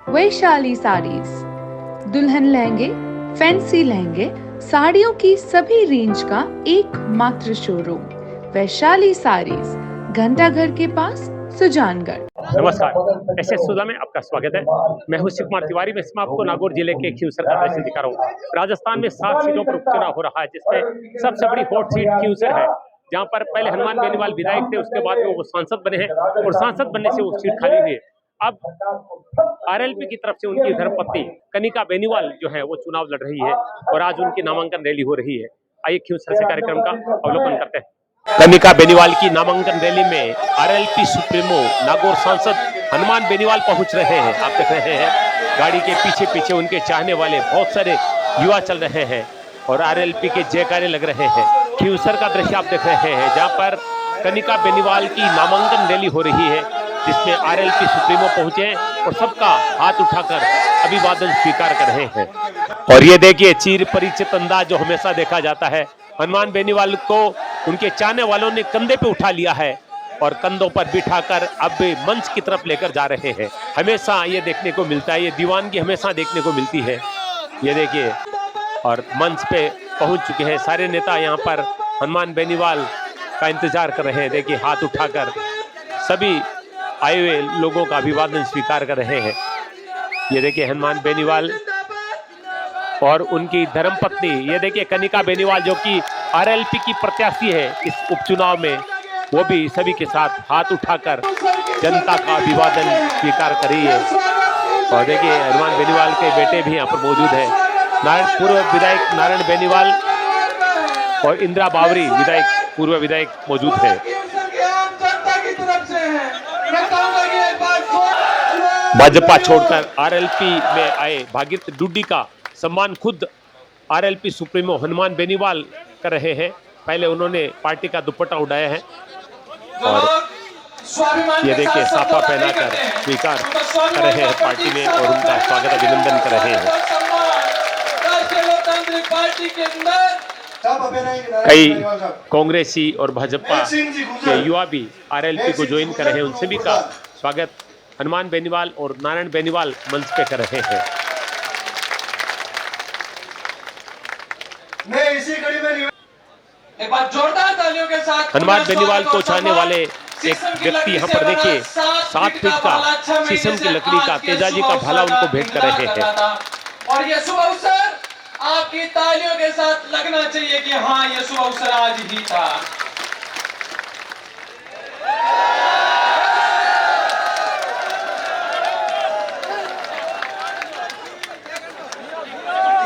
वैशाली साड़ीज, दुल्हन लहंगे, फैंसी लहंगे, साड़ियों की सभी रेंज का एकमात्र शोरूम वैशाली साड़ीज, घंटाघर के पास, सुजानगढ़। नमस्कार, एसएस सुधा में आपका स्वागत है। मैं हूं शिव कुमार तिवारी। मैं इसमें आपको नागौर जिले के खींवसर का दृश्य दिखा रहा हूं। राजस्थान में 7 सीटों पर उपचुनाव हो रहा है, जिसमें सबसे बड़ी हॉट सीट खींवसर है, जहां पर पहले हनुमान बेनीवाल विधायक थे, उसके बाद में वो सांसद बने हैं और सांसद बनने से वो सीट खाली हुई है। अब आरएलपी की तरफ से उनकी धर्मपत्नी कनिका बेनीवाल जो है वो चुनाव लड़ रही है और आज उनकी नामांकन रैली हो रही है। आइए खींवसर से कार्यक्रम का अवलोकन करते हैं। कनिका बेनीवाल की नामांकन रैली में आरएलपी सुप्रीमो नागौर सांसद हनुमान बेनीवाल पहुंच रहे हैं। आप देख रहे हैं गाड़ी के पीछे पीछे उनके चाहने वाले बहुत सारे युवा चल रहे हैं और आरएलपी के जयकारे लग रहे हैं। खींवसर का दृश्य आप देख रहे हैं, जहां पर कनिका बेनीवाल की नामांकन रैली हो रही है, जिसमें आरएलपी सुप्रीमो पहुंचे और सबका हाथ उठाकर अभिवादन स्वीकार कर रहे हैं। और ये देखिए चीर परिचित अंदाज जो हमेशा देखा जाता है। हनुमान बेनीवाल को उनके चाहने वालों ने कंधे पे उठा लिया है और कंधों पर बिठाकर अब मंच की तरफ लेकर जा रहे हैं। हमेशा ये देखने को मिलता है, ये दीवानगी हमेशा देखने को मिलती है। ये देखिए, और मंच पे पहुंच चुके हैं सारे नेता। यहाँ पर हनुमान बेनीवाल का इंतजार कर रहे हैं। देखिए हाथ उठाकर सभी आए हुए लोगों का अभिवादन स्वीकार कर रहे हैं। ये देखिए हनुमान बेनीवाल और उनकी धर्मपत्नी, ये देखिए कनिका बेनीवाल, जो कि आरएलपी की प्रत्याशी है इस उपचुनाव में, वो भी सभी के साथ हाथ उठाकर जनता का अभिवादन स्वीकार कर रही है। और देखिए हनुमान बेनीवाल के बेटे भी यहाँ पर मौजूद हैं। पूर्व विधायक नारायण बेनीवाल और इंदिरा बावरी विधायक, पूर्व विधायक मौजूद है। भाजपा छोड़कर आरएलपी में आए भागीरथ डुड्डी का सम्मान खुद आरएलपी सुप्रीमो हनुमान बेनीवाल कर रहे हैं। पहले उन्होंने पार्टी का दुपट्टा उड़ाया है और ये देखिए साफा पहनाकर स्वीकार कर रहे हैं पार्टी में और उनका स्वागत अभिनंदन कर रहे हैं। कई कांग्रेसी और भाजपा के युवा भी आरएलपी को ज्वाइन कर रहे हैं। उन सभी का स्वागत हनुमान बेनीवाल और नारायण बेनीवाल मंच पे कर रहे हैं। मैं इसी कड़ी में एक बार जोरदार तालियों के साथ हनुमान बेनीवाल को चाहने वाले एक व्यक्ति यहाँ पर देखिए 7 फीट का शीशम की लकड़ी का तेजाजी का भाला उनको भेंट कर रहे हैं। और ये शुभ अवसर आपकी तालियों के साथ लगना चाहिए कि हाँ, ये शुभ अवसर आज ही था।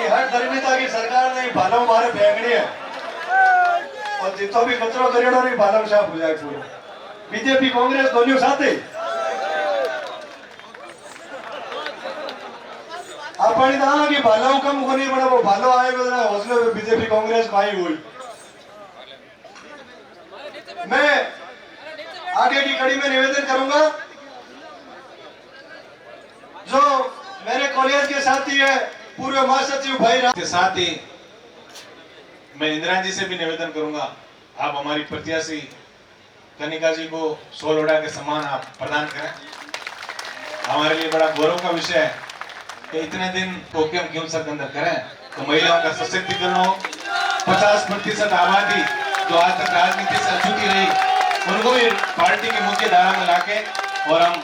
हर धर्मिता की सरकार ने भालों मारे फेंकनी है और जितो भी कचरो करेड़ो नहीं भालों साफ हो जाए पूरा। बीजेपी कांग्रेस दोनों साथ अपन कहा कि भालों कम को नहीं बड़ा, वो भालो आएगा ना हौसले में बीजेपी कांग्रेस भाई हुई। मैं आगे की कड़ी में निवेदन करूंगा, जो मेरे कॉलेज के साथी है पूर्व महासचिव भाई के साथ ही मैं इंदिरा जी से भी निवेदन करूंगा, आप हमारी प्रत्याशी कनिका जी को 100 लोड़ा के सम्मान आप प्रदान करें। हमारे लिए बड़ा गौरव का विषय है कि इतने दिन टोके हम क्यों सर के अंदर करें तो महिलाओं का सशक्तिकरण हो। 50% आबादी जो आज तक राजनीति से अछूती रही, उनको भी पार्टी की मुख्य धारा में लाके और हम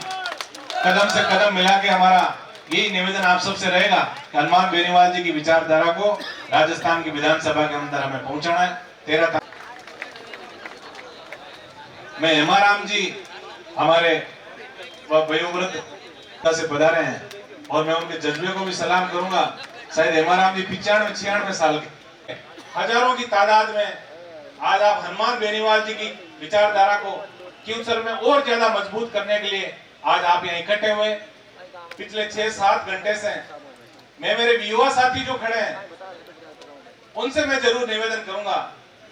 कदम से कदम मिला के, हमारा यही निवेदन आप सबसे रहेगा कि हनुमान बेनीवाल जी की विचारधारा को राजस्थान की विधानसभा के अंदर हमें पहुंचाना है। 13 में हेमाराम जी हमारे वयोवृद्ध से पधारे हैं और मैं उनके जज्बे को भी सलाम करूंगा। शायद हेमाराम जी 95-96 साल के, हजारों की तादाद में आज आप हनुमान बेनीवाल जी की विचारधारा को खींवसर में और ज्यादा मजबूत करने के लिए आज आप यहाँ इकट्ठे हुए। पिछले 6-7 घंटे से मैं मेरे युवा साथी जो खड़े हैं उनसे मैं जरूर निवेदन करूंगा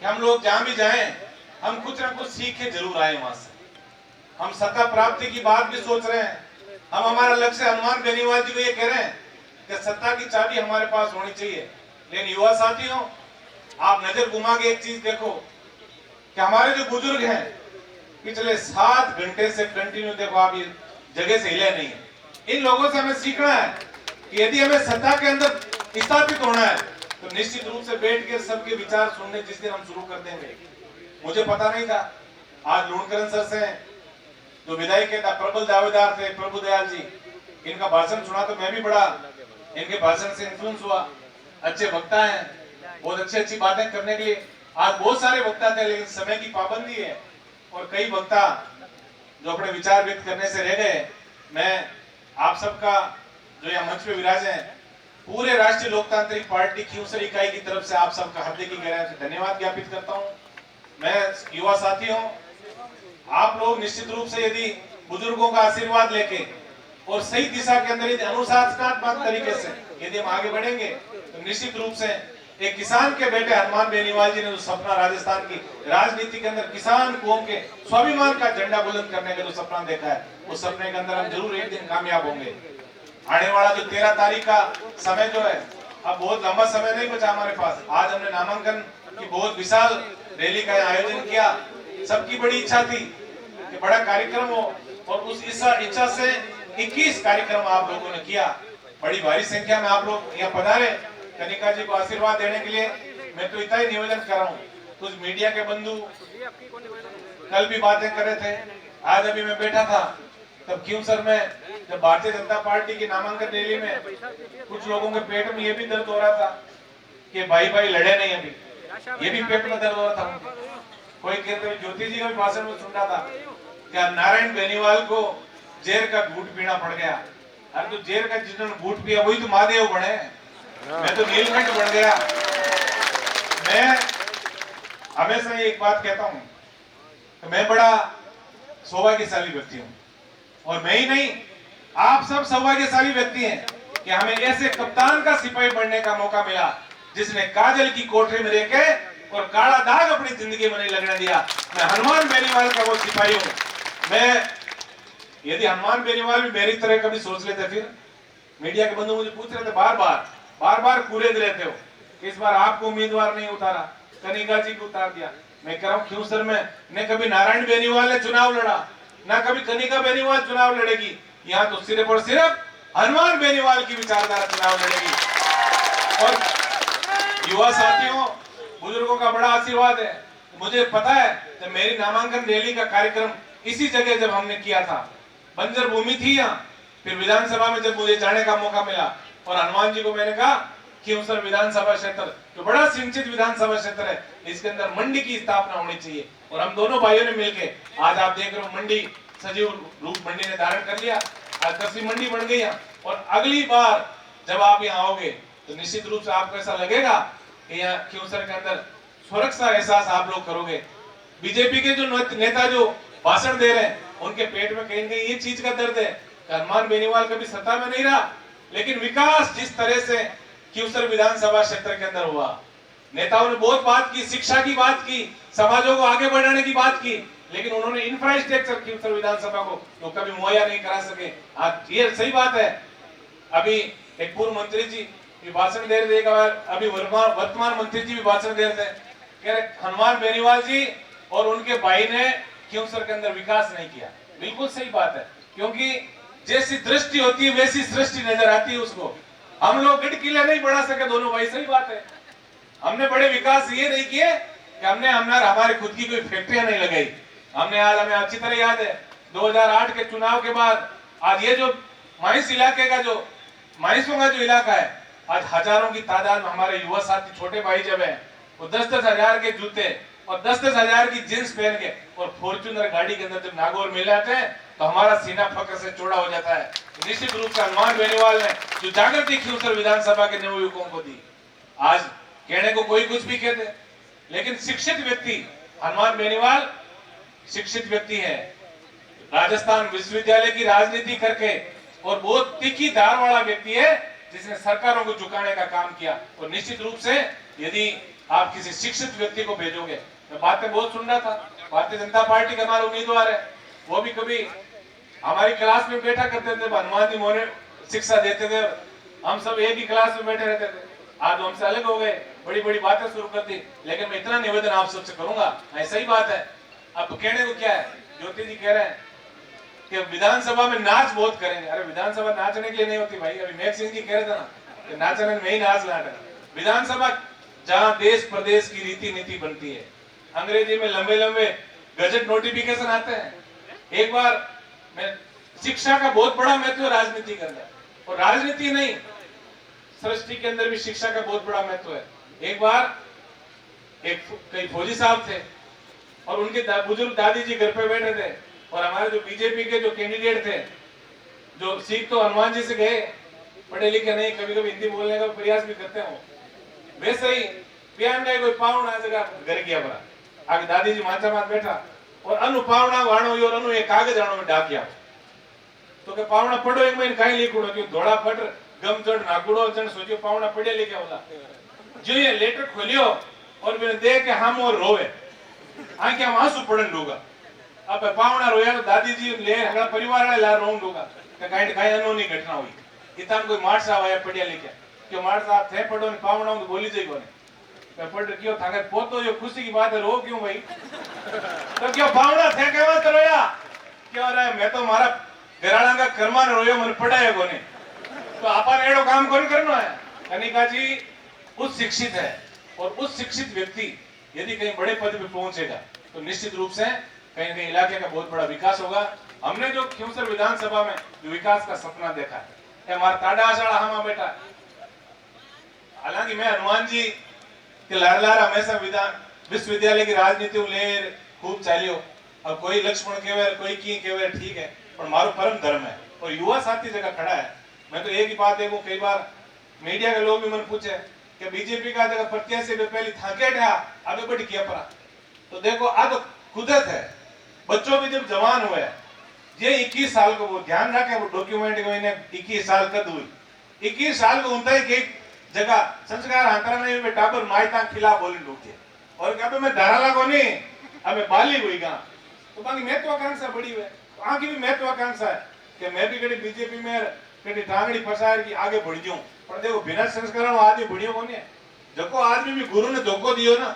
कि हम लोग जहां भी जाएं, हम कुछ ना कुछ सीख के जरूर आए वहां से। हम सत्ता प्राप्ति की बात भी सोच रहे हैं, हम हमारा लक्ष्य हनुमान बेनीवाल जी को ये कह रहे हैं कि सत्ता की चाबी हमारे पास होनी चाहिए। लेकिन युवा साथियों, आप नजर घुमा के एक चीज देखो कि हमारे जो बुजुर्ग हैं पिछले 7 घंटे से कंटिन्यू, देखो आप ये जगह से हिले नहीं है, इन लोगों से हमें सीखना है कि यदि हमें सत्ता के अंदर स्थापित होना है तो निश्चित रूप से बैठ के सबके विचार सुनने जिस दिन हम शुरू कर देंगे। मुझे पता नहीं था, आज लूणकरण सर से जो विधायक के प्रबल दावेदार थे प्रभु दयाल जी, इनका भाषण सुना तो मैं भी बड़ा इनके भाषण से इन्फ्लुएंस हुआ। अच्छे वक्ता हैं, बहुत अच्छी बातें करने के लिए। आज बहुत सारे वक्ता थे लेकिन समय की पाबंदी है और कई वक्ता जो अपने विचार व्यक्त करने से रह गए। मैं आप सबका जो यहाँ मंच पे विराजे हैं, पूरे राष्ट्रीय लोकतांत्रिक पार्टी खियूसर इकाई की तरफ से आप सबका हृदय की गहराई से धन्यवाद ज्ञापित करता हूँ। मैं युवा साथी हूँ, आप लोग निश्चित रूप से यदि बुजुर्गों का आशीर्वाद लेके और सही दिशा के अंदर यदि अनुशासनात्मक तरीके से यदि हम आगे बढ़ेंगे तो निश्चित रूप से एक किसान के बेटे हनुमान बेनीवाल जी ने जो सपना राजस्थान की राजनीति के अंदर किसान कौम के स्वाभिमान का झंडा बुलंद करने का जो सपना देखा है, उस सपने के अंदर हम जरूर एक दिन कामयाब होंगे। आने वाला जो 13 तारीख का समय जो है, अब बहुत लंबा समय नहीं बचा हमारे पास। आज हमने नामांकन की बहुत विशाल रैली का आयोजन किया। सबकी बड़ी इच्छा थी कि बड़ा कार्यक्रम हो और उस इच्छा से 21 कार्यक्रम आप लोगों ने किया। बड़ी भारी संख्या में आप लोग यहाँ पधारे कनिका जी को आशीर्वाद देने के लिए। मैं तो इतना ही निवेदन कर रहा हूँ, कुछ मीडिया के बंधु कल भी बातें कर रहे थे, आज अभी मैं बैठा था तब खियूसर में जब भारतीय जनता पार्टी की नामांकन रैली में कुछ लोगों के पेट में ये भी दर्द हो रहा था कि भाई भाई लड़े नहीं, अभी ये भी पेट में दर्द हो रहा था। कोई कहते हुए ज्योति जी का भी भाषण में सुन रहा था क्या नारायण बेनीवाल को जेर का घूट पीना पड़ गया। अरे तो जेर का जिन्होंने घूट पिया वही तो महादेव बने, मैं तो नीलकंठ बन गया। मैं हमेशा एक बात कहता हूं कि मैं बड़ा सौभाग्यशाली व्यक्ति हूं और मैं ही नहीं, आप सब सौभाग्यशाली व्यक्ति हैं कि हमें ऐसे कप्तान का सिपाही बनने का मौका मिला जिसने काजल की कोठरी में रहके और काला दाग अपनी जिंदगी में नहीं लगने दिया। मैं हनुमान बेनीवाल का वो सिपाही हूं। मैं यदि हनुमान बेनीवाल भी मेरी तरह कभी सोच लेते, फिर मीडिया के बंधु मुझे पूछ रहे थे बार बार कूरेद रहते हो, इस बार आपको उम्मीदवार नहीं उतारा, कनिका जी को उतार दिया। मैं कह रहा हूँ खियूसर में न कभी नारायण बेनीवाल ने चुनाव लड़ा, ना कभी कनिका बेनीवाल चुनाव लड़ेगी। यहाँ तो सिर्फ और सिर्फ हनुमान बेनीवाल की विचारधारा चुनाव लड़ेगी। और युवा साथियों, बुजुर्गों का बड़ा आशीर्वाद है। मुझे पता है जब मेरी नामांकन रैली का कार्यक्रम इसी जगह जब हमने किया था, बंजर भूमि थी यहाँ, फिर विधानसभा में जब मुझे जाने का मौका मिला और हनुमान जी को मैंने कहा खियूसर विधानसभा क्षेत्र जो बड़ा सिंचित विधानसभा क्षेत्र है, इसके अंदर मंडी की स्थापना होनी चाहिए। और हम दोनों भाइयों ने मिलकर आज आप देख रहे हो मंडी सजीव रूप मंडी ने धारण कर लिया, आज कृषि मंडी बन गई। और अगली बार जब आप यहाँ आओगे तो निश्चित रूप से आपको ऐसा लगेगा कि यहाँ खियूसर के अंदर सुरक्षा एहसास आप लोग करोगे। बीजेपी के जो नेता जो भाषण दे रहे हैं उनके पेट में कहीं ये चीज का दर्द है। हनुमान बेनीवाल कभी सत्ता में नहीं रहा, लेकिन विकास जिस तरह से खियूसर विधानसभा क्षेत्र के अंदर हुआ, नेताओं ने बहुत बात की, शिक्षा की बात की, समाजों को आगे बढ़ाने की बात की, लेकिन उन्होंने इंफ्रास्ट्रक्चर खियूसर विधानसभा को तो कभी मुहैया नहीं करा सके। आज ये सही बात है। अभी एक पूर्व मंत्री जी भी भाषण दे रहे थे, अभी वर्तमान मंत्री जी भी भाषण दे रहे थे, कह रहे हनुमान बेनीवाल जी और उनके भाई ने खियूसर के अंदर विकास नहीं किया। बिल्कुल सही बात है, क्योंकि जैसी दृष्टि होती है वैसी सृष्टि नजर आती है उसको। हम लोग गढ़ किले नहीं बढ़ा सके दोनों भाई, सही बात है। हमने बड़े विकास ये नहीं किए कि हमने हमारे खुद की कोई फैक्ट्रियां नहीं लगाई। हमने आज हमें अच्छी तरह याद है 2008 के चुनाव के बाद आज ये जो माइंस इलाके का जो माइंसों का जो इलाका है, आज हजारों की तादाद में हमारे युवा साथी छोटे भाई जब है वो 10-10 हजार के जूते और 10-10 हजार की जींस पहन के और फॉर्च्यूनर गाड़ी के अंदर जब नागौर मिल जाते हैं तो हमारा सीना फक्र से चौड़ा हो जाता है। निश्चित रूप से हनुमान बेनीवाल ने जो जागृति खियूसर विधानसभा के नवयुवकों को दी, आज कहने को कोई कुछ भी कहते, लेकिन शिक्षित व्यक्ति हनुमान बेनीवाल शिक्षित व्यक्ति है। राजस्थान विश्वविद्यालय की राजनीति करके और बहुत तीखी धार वाला व्यक्ति है जिसने सरकारों को झुकाने का काम किया। और निश्चित रूप से यदि आप किसी शिक्षित व्यक्ति को भेजोगे, मैं बातें बहुत सुन रहा था, भारतीय जनता पार्टी के हमारे उम्मीदवार है, वो भी कभी हमारी क्लास में बैठा करते थे, हनुमान जी मोहन शिक्षा देते थे, हम सब एक ही क्लास में बैठे रहते थे। आज हमसे अलग हो गए, बड़ी बड़ी बातें शुरू कर दी, लेकिन मैं इतना निवेदन आप सबसे करूंगा, ऐसा ही बात है। अब कहने को क्या है, ज्योति जी कह रहे हैं कि विधानसभा में नाच बहुत करेंगे। अरे विधानसभा नाचने के लिए नहीं होती भाई। अभी मेघ सिंह जी कह रहे थे ना कि नाचने में ही नाच लाट है। विधानसभा जहां देश प्रदेश की रीति नीति बनती है। अंग्रेजी में लंबे लंबे गजट नोटिफिकेशन आते हैं। एक बार मैं शिक्षा का बहुत बड़ा महत्व है राजनीति के अंदर, और राजनीति नहीं सृष्टि के अंदर भी शिक्षा का बहुत बड़ा महत्व है। एक बार कई फौजी साहब थे और उनके बुजुर्ग दादी जी घर पे बैठे थे, और हमारे जो बीजेपी के जो कैंडिडेट थे, जो सीख तो हनुमान जी से गए, पढ़े लिखे नहीं, कभी कभी हिंदी बोलने का प्रयास भी करते हो, वैसे ही पियान गए कोई पावना जगह घर गया बड़ा आगे दादी जी माचा मात बैठा और अनु पावना वाणो और अनु एक कागज आणो में डाकिया तो के पावना पढ़ो एक महीने कहीं लिखुड़ो क्यों धोड़ा फट गम चढ़ नागुड़ो जन सोचो पावना पढ़े लिखे होला जो ये लेटर खोलियो और मैंने देख के हम और रोवे आंखें आंसू पड़न दूंगा। अब पावना रोया तो दादी जी ले हगड़ा परिवार वाले ला रोऊं दूंगा कि काई काई अनोनी घटना हुई। इतान कोई मार साहब आया पढ़िया लिखे क्यों मार साहब थे पढ़ो ने पावना तो बोली जाई कोने मैं पढ़ क्यों थाके पोतो जो खुशी की बात है रो क्यों भाई तो क्यों पावना थे कहवा तो रोया क्यों रे मैं तो मारा घराणा का कर्मा ने रोयो मन पढ़ाया कोने तो अपन एड़ो काम कौन करना है। कनिका जी उस शिक्षित है और उस शिक्षित व्यक्ति यदि कहीं बड़े पद पे पहुंचेगा तो निश्चित रूप से कहीं कहीं इलाके का बहुत बड़ा विकास होगा। हमने जो खियूसर विधानसभा में जो विकास का सपना देखा है हमारा ताडा आषाढ़ा हमा बेटा। हालांकि मैं हनुमान जी के लार हमेशा विश्वविद्यालय की राजनीति ले खूब चालियो। अब कोई लक्ष्मण केवे कोई की केवे ठीक है पर मारो परम धर्म है और युवा साथी जगह खड़ा है। मैं तो एक ही बात देखूं कई बार मीडिया के लोग भी मन पूछे कि बीजेपी का जगह प्रत्याशी पे पहले थाके था आगे बढ़ किया पड़ा तो देखो आ तो कुदरत है। बच्चों भी जब जवान हुए ये 21 साल को वो ध्यान रखे वो डॉक्यूमेंट को इन्हें 21 साल कद हुई 21 साल को उनता ही जगह संस्कार हाथरा नहीं में टाबर मायता खिलाफ बोले लोग और क्या मैं धाराला को नहीं अब बाली हुई गा तो बाकी महत्वाकांक्षा बड़ी हुई तो आगे भी महत्वाकांक्षा है कि मैं भी कड़ी बीजेपी में कड़ी टांगड़ी फसार की आगे बढ़ जाऊं पर देखो बिना संस्करण आदमी बढ़ियो को नहीं जको आदमी भी गुरु ने धोखो दियो ना।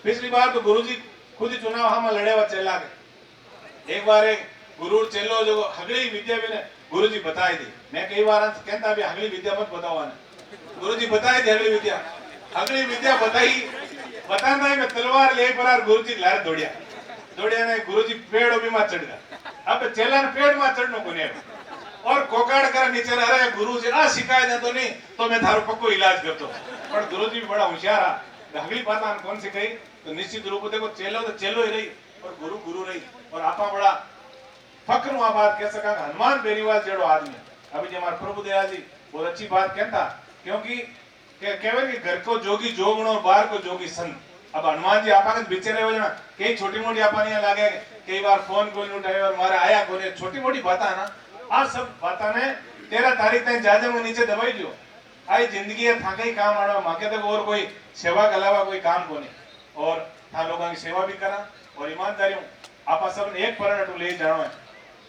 पिछली बार तो गुरुजी खुद ही चुनाव हम लड़े हुआ चला गए। एक बार एक गुरु चेलो जो हगली विद्या भी ने गुरुजी बताई दी। मैं कई बार कहता भी हगली विद्या मत बताओ ने गुरुजी बताई दी हगली विद्या बताई बताना है मैं तलवार ले पर गुरुजी लार दौड़िया ने गुरुजी पेड़ भी मार चढ़ गया। अब चेला ने पेड़ मार चढ़नो कोने और कोकाड़ कर नीचे रह रहे गुरुजी आ शिकायत है तो नहीं तो मैं थारो पक्को इलाज करतो पर गुरुजी भी बड़ा होशियार है। अगली बात हम कौन सी कही तो निश्चित रूप से देखो चेलो तो चेलो ही रही और गुरु गुरु रही और आपा बड़ा फक्र हुआ बात कह सका हनुमान बेनीवाल जेड़ो आदमी अभी जो हमारे प्रभु दयाल जी बहुत अच्छी बात कहता क्योंकि केवल कि घर को जोगी जोगण और बाहर को जोगी संत। अब हनुमान जी आपा बीचे रहे हो जाना कई छोटी मोटी आपा नहीं लागे कई बार फोन कोई उठाए और मारा आया कोने छोटी मोटी बातें ना आ सब बातें ने 13 तारीख तक जाजे में नीचे दबाई जो आई जिंदगी है थाके ही काम आड़ो माके तक और कोई सेवा के अलावा कोई काम को नहीं और था लोगों की सेवा भी करा और ईमानदारी आपा सब ने एक परिणाम ले जानो है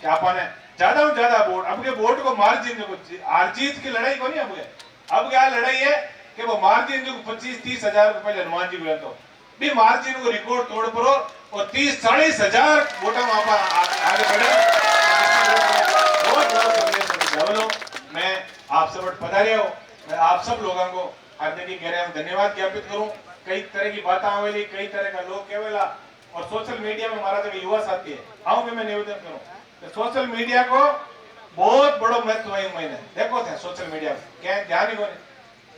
कि आपा ने ज्यादा से ज्यादा वोट अब के वोट को मार्जिन जो हार जीत की लड़ाई को नहीं अब क्या लड़ाई है कि वो मार्जिन जो 25-30 हजार रुपए हनुमान जी बोले तो भी मार्जिन को रिकॉर्ड तोड़ पड़ो और 30-40 हजार वोटा आगे बढ़े। बहुत बड़ा संदेश मैं आप सब पधारे हो मैं आप सब लोगों को हार्दिक गहरे धन्यवाद ज्ञापित करूं। कई तरह की बातें आवेली कई तरह का लोग केवला और सोशल मीडिया में हमारा जो युवा साथी है आओ मैं निवेदन करूं तो सोशल मीडिया को बहुत बड़ो महत्व है। महीने देखो थे सोशल मीडिया क्या ध्यान ही कोने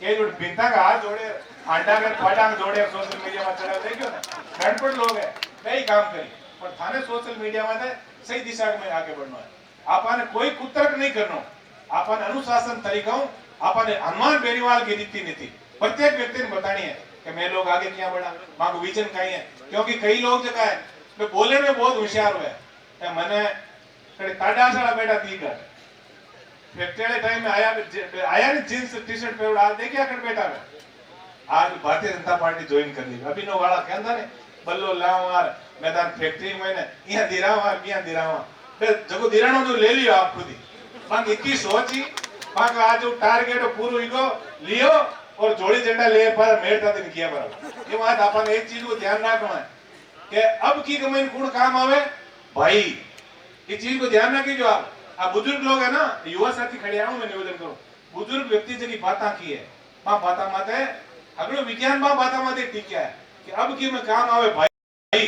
के जो बिंता का हाथ जोड़े आंटा कर फाटा जोड़े सोशल मीडिया में चढ़ा देखियो ना गणपट लोग है कई काम करी पर थाने सोशल मीडिया में सही दिशा में आगे बढ़ना है। आपने कोई कुतर्क नहीं करना आपने अनुशासन तरीका आपने हनुमान बेनीवाल की रीति नीति प्रत्येक व्यक्ति ने बतानी है कि मैं लोग आगे क्या बढ़ा मां को विजन कहीं है क्योंकि कई लोग जगह है तो बोलने में बहुत होशियार हुए मैंने ताडा साड़ा बेटा दी कर फैक्ट्री टाइम में आया ने जींस टी शर्ट पे उड़ा देखिए कर बेटा में आज भारतीय जनता पार्टी ज्वाइन कर ली अभी नो वाला कहता ने बल्लो लाओ यार मैदान फैक्ट्री में ने यहां दिरावा यार किया दिरावा बे जको दिरानो जो ले लियो आप खुद ही बाकी इतनी सोची बाकी आज जो टारगेट पूरा इको लियो और जोड़ी झंडा ले पर मेरता दिन किया बराबर। ये बात अपन एक चीज को ध्यान रखना है कि अब की कमेंट कौन काम आवे भाई इस चीज को ध्यान रखिए। जो आप बुजुर्ग लोग है ना, युवा साथी खड़े आऊं, मैं निवेदन करूं, बुजुर्ग व्यक्ति जगी बाता की है मां बाता मत है अगलो विज्ञान मां बाता मत ठीक है कि अब की में काम आवे भाई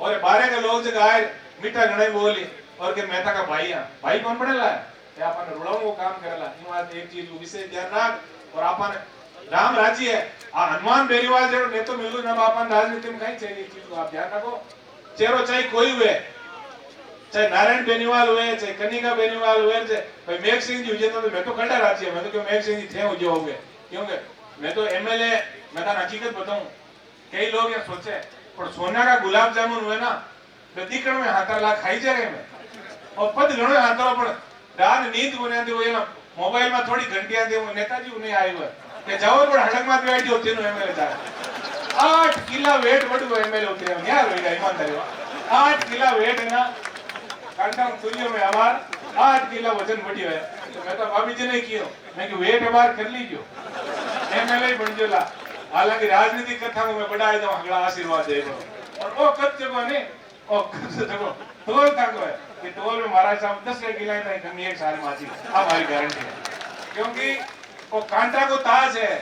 और 12 के लोग जगह आए मीठा गणाई बोली और के मेहता का भाई कौन पड़ेला है कि अपन रुड़ाओं को काम करेला। इन बात एक चीज को विशेष ध्यान रख। और अपन राम राज्य है आ हनुमान बेरीवाल जो नेतो मिलू ना अपन राजनीति में कहीं चाहिए चीज को आप ध्यान रखो। चेहरो चाहे कोई हुए, चाहे नारायण बेनीवाल हुए, चाहे कनिका बेनीवाल हुए, चाहे भाई मेघ सिंह जी हुए, तो मैं तो खंडा राज्य मैं तो क्यों मेघ सिंह जी थे हो गए क्योंकि मैं तो एमएलए मैं तो हकीकत बताऊं कई लोग ये सोचे पर सोना का गुलाब जामुन हुए ना गदीकण में हाथा ला खाई जा रहे में और पद गणो हाथा पर रात नींद गुने दे हुए ना मोबाइल में थोड़ी घंटियां दे नेताजी उन्हें आए हुए કે જાવર પણ હડકમાં બેઠી હોતી નો એમએલએ થાય 8 કિલા વેટ વડું એમએલએ હોતી है यार होगा ईमानदारी 8 किला वेट है ना कांटा सूर्य में हमार 8 किला वजन बढ़ी है तो मैं तो भाभी जी ने कियो मैं कि वेट बार कर लीजियो एमएलए बन जोला। हालांकि राजनीतिक कथा में बड़ा है तो अगला आशीर्वाद दे दो और वो कब जगो ने ओ कब जगो टोल ताको है कि टोल में महाराज साहब 10 किला नहीं कमी एक साल माची हमारी गारंटी है क्योंकि वो कांटा को ताज है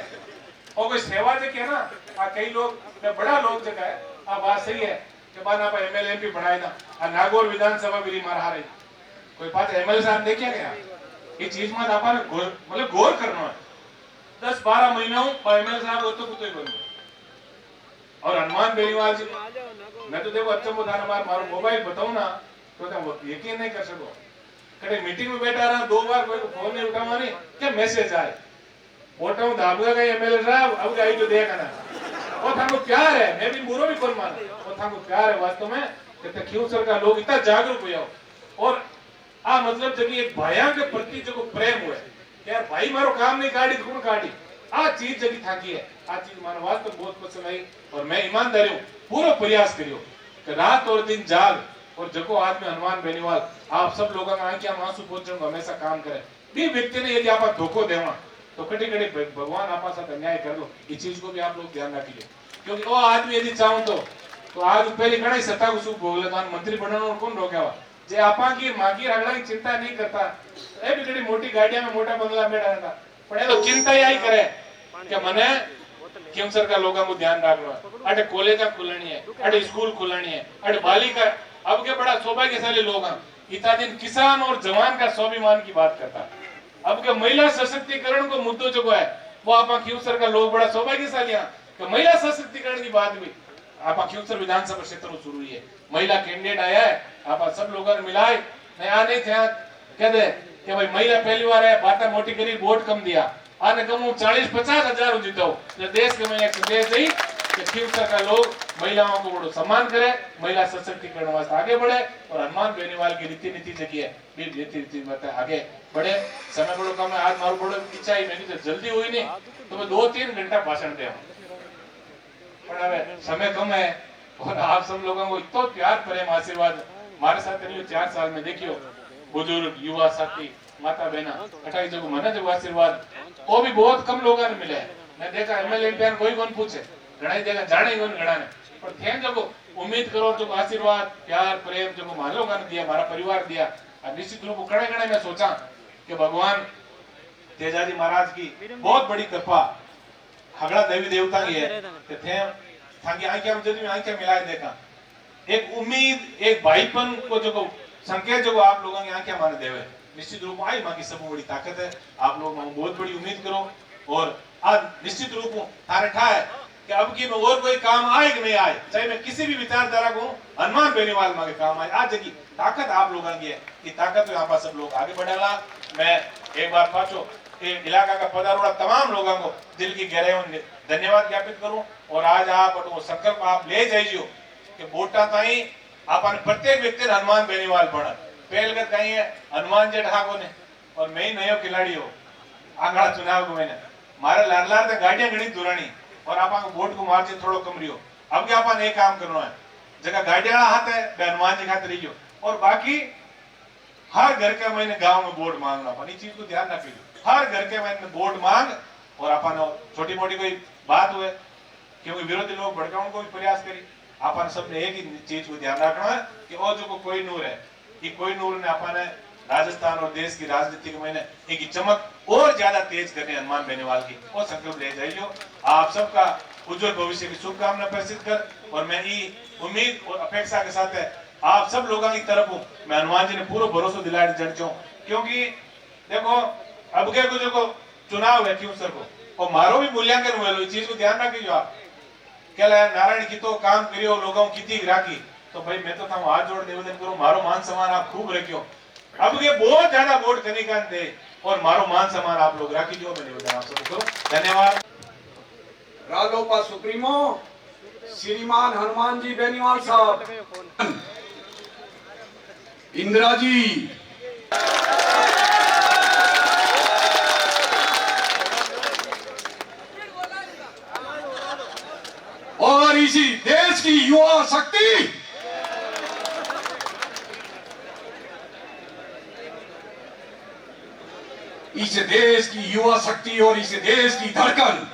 और कोई सेवा जो है ना आ कई लोग बड़ा लोग जगह है आ बात सही है कि बाद आप एमएलए एमपी बनाए ना आ नागौर विधानसभा भी मार रही कोई बात एमएलए साहब देखिए क्या ये चीज में आप मतलब गौर करना है 10-12 महीना एमएलए साहब हो तो कुछ बन और हनुमान बेनीवाल जी मैं तो देखो अच्छा बता मारो मोबाइल बताऊं ना तो यकीन नहीं कर सको कहीं मीटिंग में बैठा रहा 2 बार कोई फोन नहीं उठावा नहीं क्या मैसेज आए फोटो दाबगा का एमएलए साहब अब आई जो देखा ना वो थाको प्यार है मैं भी बुरो भी कौन मान वो थाको प्यार है वास्तव में कि खींवसर का लोग इतना जागरूक हुए और आ मतलब जब एक भाइयों के प्रति जो प्रेम हुए यार भाई मारो काम नहीं काटी कौन काटी आ चीज जगी थाकी है आ चीज मानो वास्तव बहुत पसंद आई और मैं ईमानदारी हूं पूरा प्रयास करियो कि रात और दिन जाग और जको आदमी हनुमान बेनीवाल आप सब लोगों का आंखें आंसू पहुंचने हमेशा काम करे भी व्यक्ति ने यदि आप धोखो देवा तो कटी कटी भगवान आपा साथ अन्याय कर दो इस चीज को भी आप लोग ध्यान रखिए क्योंकि वो आदमी यदि चाहूं तो आज पहले घना सत्ता को सुख भोगले तो मंत्री बनने कौन रोकेवा जे आपा की मागी रगड़ा की चिंता नहीं करता ए भी कड़ी मोटी गाड़ियां में मोटा बंगला में रहता पर ये तो चिंता यही करे कि मने खींवसर का लोगों को ध्यान रखना है अटे कॉलेज खुलनी है अटे स्कूल खुलनी है अटे बालिका अब के बड़ा सौभाग्यशाली लोग हैं इतना दिन किसान और जवान का स्वाभिमान की बात करता अब के महिला सशक्तिकरण को मुद्दों जो है वो आप खींवसर का लोग बड़ा सौभाग्यशाली हैं कि महिला सशक्तिकरण की बात भी आप खींवसर विधानसभा क्षेत्र में शुरू हुई है महिला कैंडिडेट आया है आप सब लोगों ने मिलाए नया नहीं थे कह दे कि भाई महिला पहली बार है बात मोटी करी वोट कम दिया आने कम 40-50 हजार जीतो देश के मैं एक संदेश दी कि खींवसर का लोग महिलाओं को बड़ो सम्मान करे महिला सशक्तिकरण वास्ते आगे बढ़े और हनुमान बेनीवाल की रीति नीति जगी है रीति आगे बढ़े। समय बड़ो कम है आज मारो बड़ो इच्छा ही मैंने जल्दी हुई नहीं तो मैं 2-3 घंटा भाषण दे समय कम है और आप सब लोगों को इतना प्यार प्रेम आशीर्वाद हमारे साथ करीब 4 साल में देखियो बुजुर्ग युवा साथी माता बहना 28 जगह मना जब आशीर्वाद वो भी बहुत कम लोगों ने मिले। मैं देखा एमएलए एमपी कोई कौन पूछे घड़ा देखा जाने ही कौन घड़ा ने पर थे जो उम्मीद करो जो आशीर्वाद प्यार प्रेम जो मान लोगों ने दिया हमारा परिवार दिया निश्चित रूप कड़े कड़े मैं सोचा कि भगवान तेजाजी महाराज की बहुत बड़ी कृपा हगड़ा देवी देवता की है कि थे थाकी आंखें हम जल्दी में आंखें मिलाए देखा एक उम्मीद एक भाईपन को जो संकेत जो आप लोगों की आंखें माने देवे निश्चित रूप आई मां की सब बड़ी ताकत है आप लोग बहुत बड़ी उम्मीद करो और आज निश्चित रूप थारे ठा है कि अब की में और कोई काम आए कि नहीं आए चाहे मैं किसी भी विचारधारा को हनुमान बेनीवाल मां के काम आए आज की ताकत आप लोगों की है कि ताकत यहाँ पर सब लोग आगे बढ़ेला। मैं एक बार पाछो इलाका का पधारोड़ा तमाम लोगों को दिल की गहराई धन्यवाद ज्ञापित करूं और आज आप संकल्प आप ले जाइए कि वोटा ताई आपने प्रत्येक व्यक्ति हनुमान बेनीवाल बना पहलगत कहीं है हनुमान जी ठाको ने और मैं ही नयो खिलाड़ी हो आगड़ा चुनाव को मैंने मारे लार तो गाड़ियां गणी दुरानी और आप वोट को मार्जिन थोड़ो कम रही हो अब क्या अपन एक काम करना है जगह गाड़िया हाथ है हनुमान जी खाते रही और बाकी हर घर के मैंने गांव में वोट मांगना अपन इस चीज को ध्यान रखिए हर घर के मैंने वोट मांग और अपन छोटी मोटी कोई बात हुए क्योंकि विरोधी लोग भड़काने को भी प्रयास करी अपन सबने एक ही चीज को ध्यान रखना है कि वो जो कोई नूर है कि कोहिनूर ने अपने राजस्थान और देश की राजनीति में एक चमक और ज्यादा तेज करने हनुमान बेनीवाल की और संकल्प ले जाइयो। आप सबका उज्जवल भविष्य की शुभकामना प्रसिद्ध कर और मैं ये उम्मीद और अपेक्षा के साथ है आप सब लोगों की तरफ हूँ। मैं हनुमान जी ने पूरा भरोसा दिलाया जड़ क्योंकि देखो अब के कुछ को चुनाव है क्यों सर को और मारो भी मूल्यांकन हुए इस चीज को ध्यान रखिए आप क्या नारायण की तो काम करियो लोगों की राखी तो भाई मैं तो हाथ जोड़ निवेदन करूं मारो मान सम्मान आप खूब रखियो। अब ये बहुत ज्यादा वोट करने का दे और मारो मान सम्मान आप लोग राखी जो मैं निवेदन आप सबको धन्यवाद। रालोपा सुप्रीमो श्रीमान हनुमान जी बेनीवाल साहब, इंदिरा जी, और इसी देश की युवा शक्ति इस देश की युवा शक्ति और इस देश की धड़कन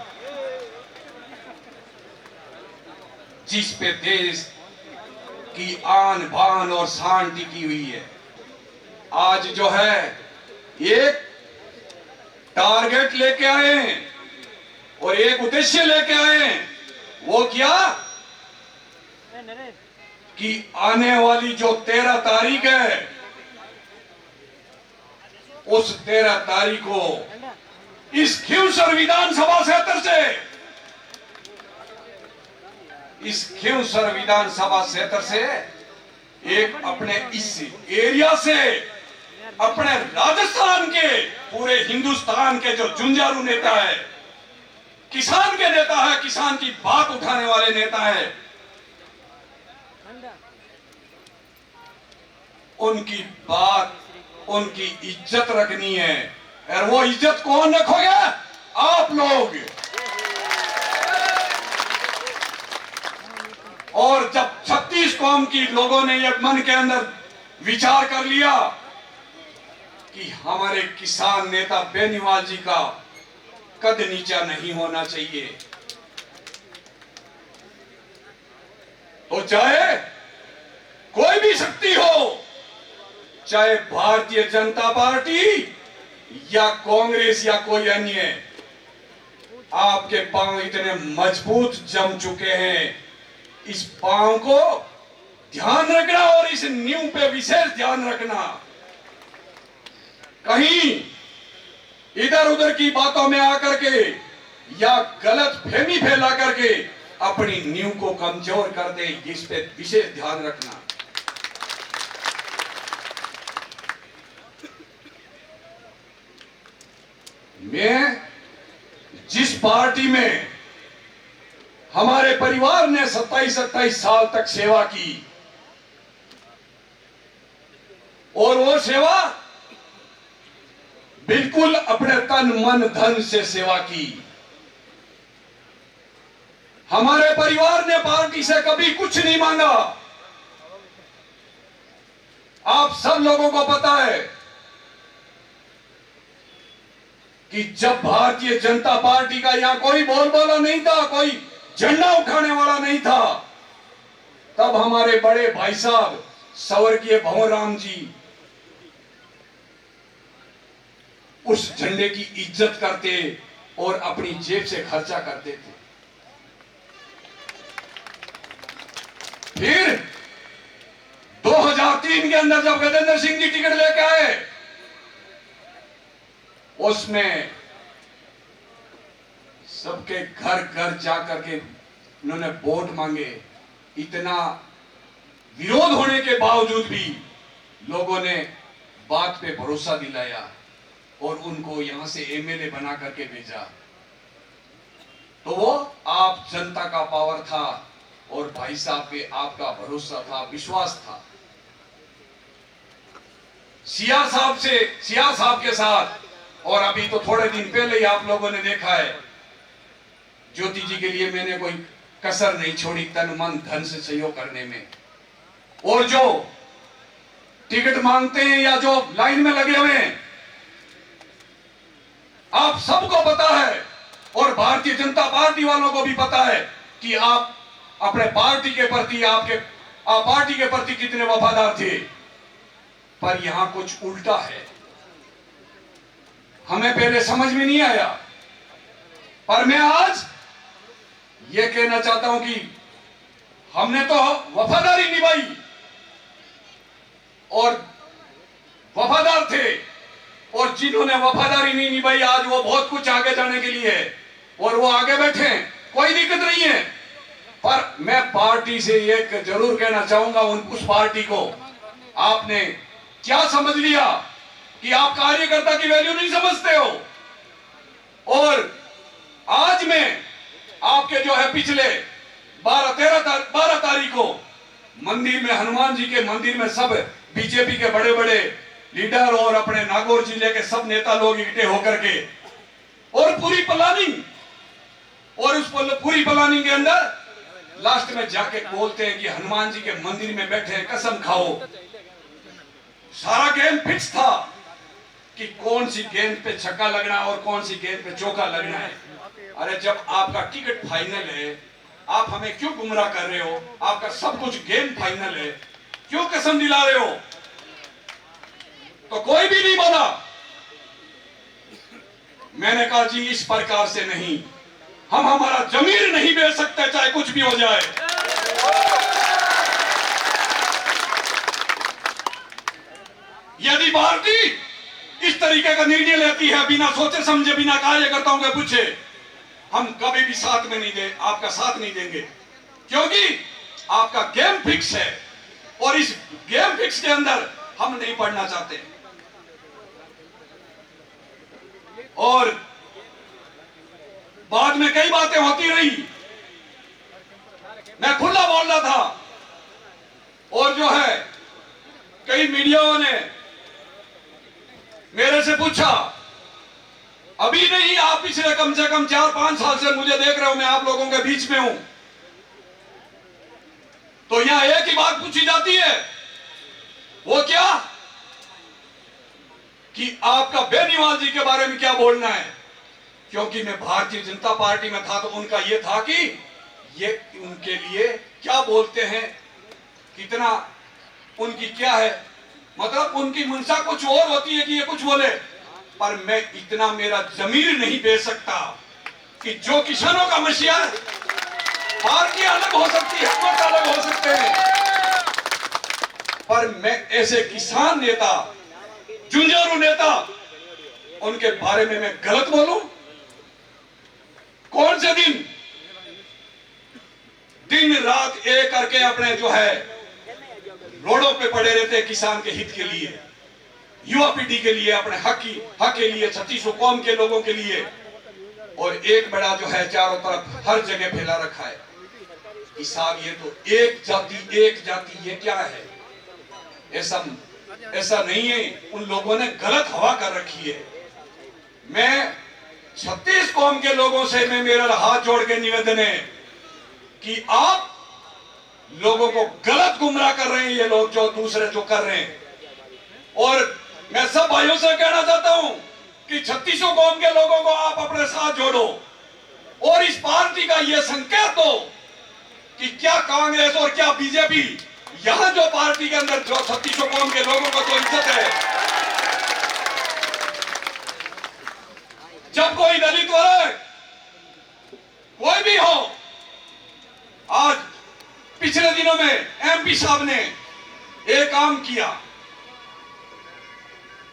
जिस पे देश की आन बान और शान टिकी हुई है, आज जो है एक टारगेट लेके आए हैं और एक उद्देश्य लेके आए हैं। वो क्या कि आने वाली जो 13 तारीख है उस 13 तारीख को इस खिवसर विधानसभा क्षेत्र से एक अपने इस एरिया से अपने राजस्थान के पूरे हिंदुस्तान के जो जुंजारू नेता है, किसान के नेता है, किसान की बात उठाने वाले नेता है, उनकी बात उनकी इज्जत रखनी है। और वो इज्जत कौन रखोगे? आप लोग। और जब 36 कौम की लोगों ने ये मन के अंदर विचार कर लिया कि हमारे किसान नेता बेनीवाल जी का कद नीचा नहीं होना चाहिए, तो चाहे कोई भी शक्ति हो, चाहे भारतीय जनता पार्टी या कांग्रेस या कोई अन्य, आपके पांव इतने मजबूत जम चुके हैं। इस पांव को ध्यान रखना और इस नींव पे विशेष ध्यान रखना। कहीं इधर उधर की बातों में आकर के या गलत फहमी फैला करके अपनी नींव को कमजोर कर दे, इस पे विशेष ध्यान रखना। मैं जिस पार्टी में हमारे परिवार ने 27-28 साल तक सेवा की और वो सेवा बिल्कुल अपने तन मन धन से सेवा की। हमारे परिवार ने पार्टी से कभी कुछ नहीं मांगा। आप सब लोगों को पता है कि जब भारतीय जनता पार्टी का यहां कोई बोलबाला नहीं था, कोई झंडा उठाने वाला नहीं था, तब हमारे बड़े भाई साहब स्वर्गीय भंवरराम जी उस झंडे की इज्जत करते और अपनी जेब से खर्चा करते थे। फिर 2003 के अंदर जब गजेंद्र सिंह जी टिकट लेके आए, उसमें सबके घर घर जाकर के उन्होंने वोट मांगे। इतना विरोध होने के बावजूद भी लोगों ने बात पे भरोसा दिलाया और उनको यहां से एमएलए बना करके भेजा। तो वो आप जनता का पावर था और भाई साहब पे आपका भरोसा था, विश्वास था। सिया साहब के साथ, और अभी तो थोड़े दिन पहले ही आप लोगों ने देखा है, ज्योति जी के लिए मैंने कोई कसर नहीं छोड़ी तन मन धन से सहयोग करने में। और जो टिकट मांगते हैं या जो लाइन में लगे हुए हैं, आप सबको पता है और भारतीय जनता पार्टी वालों को भी पता है कि आप अपने पार्टी के प्रति पार्टी के प्रति कितने वफादार थे। पर यहां कुछ उल्टा है। हमें पहले समझ में नहीं आया, पर मैं आज ये कहना चाहता हूं कि हमने तो वफादारी निभाई और वफादार थे, और जिन्होंने वफादारी नहीं निभाई आज वो बहुत कुछ आगे जाने के लिए है और वो आगे बैठे हैं, कोई दिक्कत नहीं है। पर मैं पार्टी से एक जरूर कहना चाहूंगा, उस पार्टी को आपने क्या समझ लिया कि आप कार्यकर्ता की वैल्यू नहीं समझते हो। और आज मैं आपके जो है पिछले 12 तारीख को मंदिर में, हनुमान जी के मंदिर में सब बीजेपी के बड़े बड़े लीडर और अपने नागौर जिले के सब नेता लोग इकट्ठे होकर के और पूरी प्लानिंग, और उस पूरी प्लानिंग के अंदर लास्ट में जाके बोलते हैं कि हनुमान जी के मंदिर में बैठे हैं, कसम खाओ। सारा गेम फिक्स था कि कौन सी गेंद पे छक्का लगना और कौन सी गेंद पे चौका लगना है। अरे जब आपका टिकट फाइनल है, आप हमें क्यों गुमराह कर रहे हो? आपका सब कुछ गेम फाइनल है, क्यों कसम दिला रहे हो? तो कोई भी नहीं बोला। मैंने कहा जी इस प्रकार से नहीं, हम हमारा जमीर नहीं बेच सकते चाहे कुछ भी हो जाए। यदि पार्टी इस तरीके का निर्णय लेती है बिना सोचे समझे, बिना कार्यकर्ताओं के पूछे, हम कभी भी साथ में नहीं दे, आपका साथ नहीं देंगे, क्योंकि आपका गेम फिक्स है और इस गेम फिक्स के अंदर हम नहीं पढ़ना चाहते। और बाद में कई बातें होती रही, मैं खुला बोल रहा था और जो है कई मीडियाओं ने मेरे से पूछा, अभी नहीं, आप पिछले कम से कम 4-5 साल से मुझे देख रहे हो, मैं आप लोगों के बीच में हूं, तो यहां एक ही बात पूछी जाती है, वो क्या कि आपका बेनीवाल जी के बारे में क्या बोलना है। क्योंकि मैं भारतीय जनता पार्टी में था तो उनका यह था कि ये उनके लिए क्या बोलते हैं, कितना उनकी क्या है, मतलब उनकी मंशा कुछ और होती है कि ये कुछ बोले, पर मैं इतना मेरा जमीर नहीं बेच सकता कि जो किसानों का मसीहा है, पार्टी अलग हो सकती है, मत अलग हो सकते हैं, पर मैं ऐसे किसान नेता, जुंझारू नेता, उनके बारे में मैं गलत बोलूं? कौन से दिन रात एक करके अपने जो है रोडों पे पड़े रहते हैं किसान के हित के लिए, युवा पीढ़ी के लिए, अपने हक के लिए, 36 कौम के लोगों के लिए, और एक बड़ा जो है चारों तरफ हर जगह फैला रखा है कि साहब ये तो एक जाति ये क्या है। ऐसा नहीं है, उन लोगों ने गलत हवा कर रखी है। मैं 36 कौम के लोगों से मैं मेरा हाथ जोड़ के निवेदन है कि आप लोगों को गलत गुमराह कर रहे हैं ये लोग, जो दूसरे जो कर रहे हैं। और मैं सब भाइयों से कहना चाहता हूं कि 36 कौम के लोगों को आप अपने साथ जोड़ो और इस पार्टी का यह संकेत दो कि क्या कांग्रेस और क्या बीजेपी, यहां जो पार्टी के अंदर जो 36 कौम के लोगों को जो इज्जत है, जब कोई दलित वर्ग कोई भी हो, आज पिछले दिनों में एमपी साहब ने एक काम किया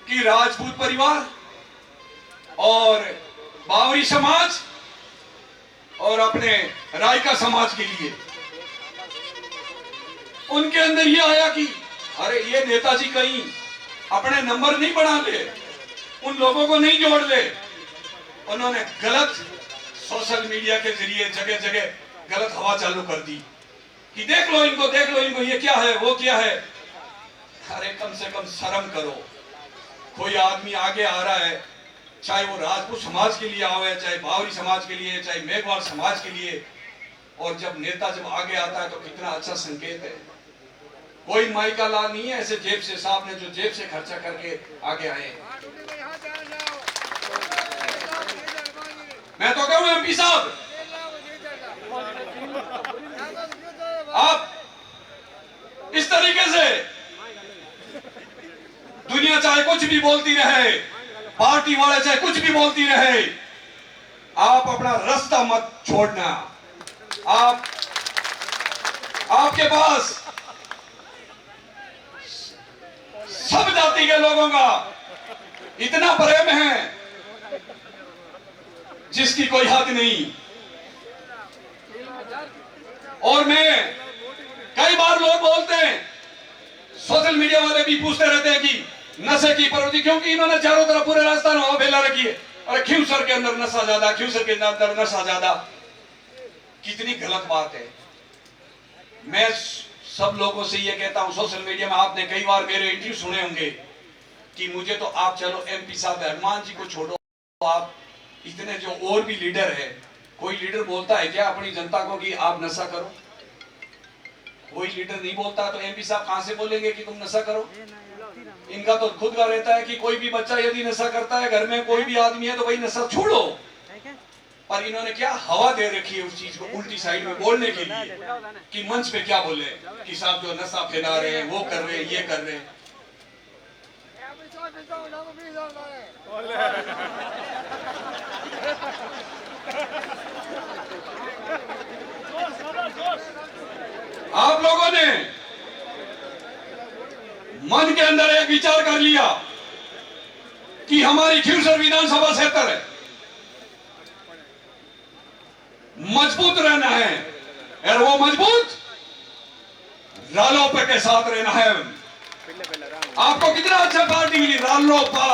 कि राजपूत परिवार और बावरी समाज और अपने रायका समाज के लिए उनके अंदर ये आया कि अरे ये नेताजी कहीं अपने नंबर नहीं बढ़ा ले, उन लोगों को नहीं जोड़ ले। उन्होंने गलत सोशल मीडिया के जरिए जगह जगह गलत हवा चालू कर दी कि देख लो इनको, ये क्या है, वो क्या है। अरे कम से कम शर्म करो। कोई आदमी आगे आ रहा है, चाहे वो राजपूत समाज के लिए आवे, चाहे बावरी समाज के लिए, चाहे मेघवाल समाज के लिए, और जब नेता जब आगे आता है तो कितना अच्छा संकेत है। कोई माइका लाल नहीं है ऐसे जेब से, साहब ने जो जेब से खर्चा करके आगे आए। मैं तो कहूं एमपी साहब, आप इस तरीके से दुनिया चाहे कुछ भी बोलती रहे, पार्टी वाले चाहे कुछ भी बोलती रहे, आप अपना रास्ता मत छोड़ना। आपके पास सब जाति के लोगों का इतना प्रेम है जिसकी कोई हद नहीं। और मैं कई बार लोग बोलते हैं, सोशल मीडिया वाले भी पूछते रहते हैं कि नशे की प्रवृत्ति, क्योंकि इन्होंने चारों तरफ पूरे राजस्थान में हवा फैला रखी है। अरे खींवसर के अंदर नशा ज्यादा, खींवसर के अंदर नशा ज्यादा, कितनी गलत बात है। मैं सब लोगों से ये कहता हूं, सोशल मीडिया में आपने कई बार मेरे इंटरव्यू सुने होंगे कि मुझे तो आप चलो एमपी साहब हनुमान जी को छोड़ो, आप इतने जो और भी लीडर है, कोई लीडर बोलता है क्या अपनी जनता को कि आप नशा करो? कोई लीडर नहीं बोलता, तो एमपी साहब कहां से बोलेंगे कि तुम नशा करो? इनका तो खुद का रहता है कि कोई भी बच्चा यदि नशा करता है, घर में कोई भी आदमी है, तो भाई नशा छोड़ो। पर इन्होंने क्या हवा दे रखी है उस चीज को उल्टी साइड में बोलने के लिए कि मंच पे क्या बोले कि साहब जो नशा फैला रहे हैं, वो कर रहे हैं, ये कर रहे हैं। आप लोगों ने मन के अंदर एक विचार कर लिया कि हमारी खींवसर विधानसभा क्षेत्र है, मजबूत रहना है, और वो मजबूत रालोपा के साथ रहना है। आपको कितना अच्छा पार्टी मिली, रालोपा,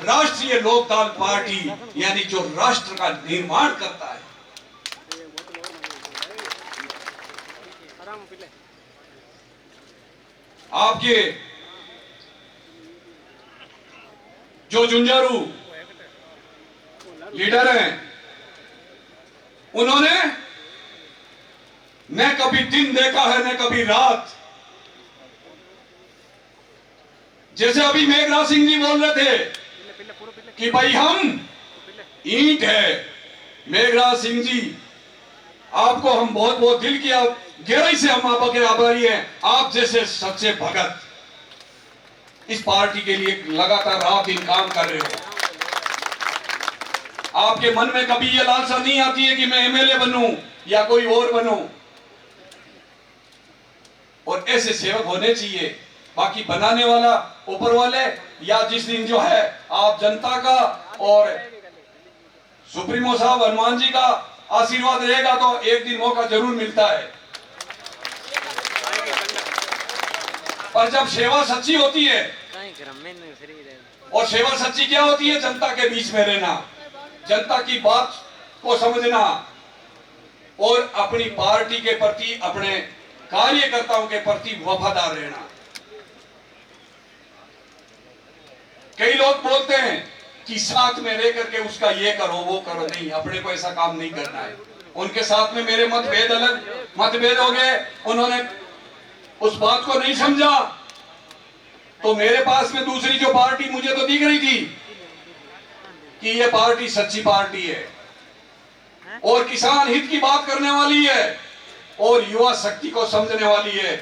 राष्ट्रीय लोकदल पार्टी, यानी जो राष्ट्र का निर्माण करता है। आपके जो झुंझारू लीडर हैं, उन्होंने न कभी दिन देखा है न कभी रात। जैसे अभी मेघराज सिंह जी बोल रहे थे कि भाई हम ईंट है। मेघराज सिंह जी, आपको हम बहुत बहुत दिल की गहराई से हम आपके आभारी हैं। आप जैसे सच्चे भगत इस पार्टी के लिए लगातार रात दिन काम कर रहे हो। आपके मन में कभी ये लालसा नहीं आती है कि मैं एमएलए बनूं या कोई और बनूं, और ऐसे सेवक होने चाहिए। बाकी बनाने वाला ऊपर वाले, या जिस दिन जो है आप जनता का और सुप्रीमो साहब हनुमान जी का आशीर्वाद रहेगा तो एक दिन मौका जरूर मिलता है। पर जब सेवा सच्ची होती है, और सेवा सच्ची क्या होती है? जनता के बीच में रहना, जनता की बात को समझना, और अपनी पार्टी के प्रति, अपने कार्यकर्ताओं के प्रति वफादार रहना। कई लोग बोलते हैं कि साथ में रह करके उसका ये करो वो करो, नहीं, अपने को ऐसा काम नहीं करना है। उनके साथ में मेरे मतभेद हो गए, उन्होंने उस बात को नहीं समझा, तो मेरे पास में दूसरी जो पार्टी मुझे तो दिख रही थी कि ये पार्टी सच्ची पार्टी है, और किसान हित की बात करने वाली है, और युवा शक्ति को समझने वाली है।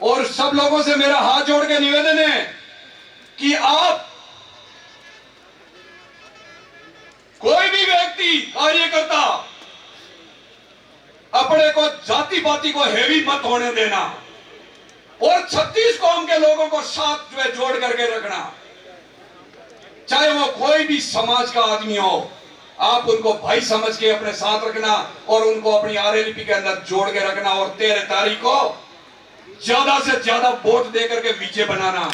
और सब लोगों से मेरा हाथ जोड़ के निवेदन है कि आप कोई भी व्यक्ति, कार्यकर्ता, अपने को जाति पाति को हेवी मत होने देना, और 36 कौम के लोगों को साथ में जोड़ करके रखना। चाहे वो कोई भी समाज का आदमी हो, आप उनको भाई समझ के अपने साथ रखना, और उनको अपनी आरएलपी के अंदर जोड़ के रखना, और 13 तारीख को ज्यादा से ज्यादा वोट दे करके विजय बनाना।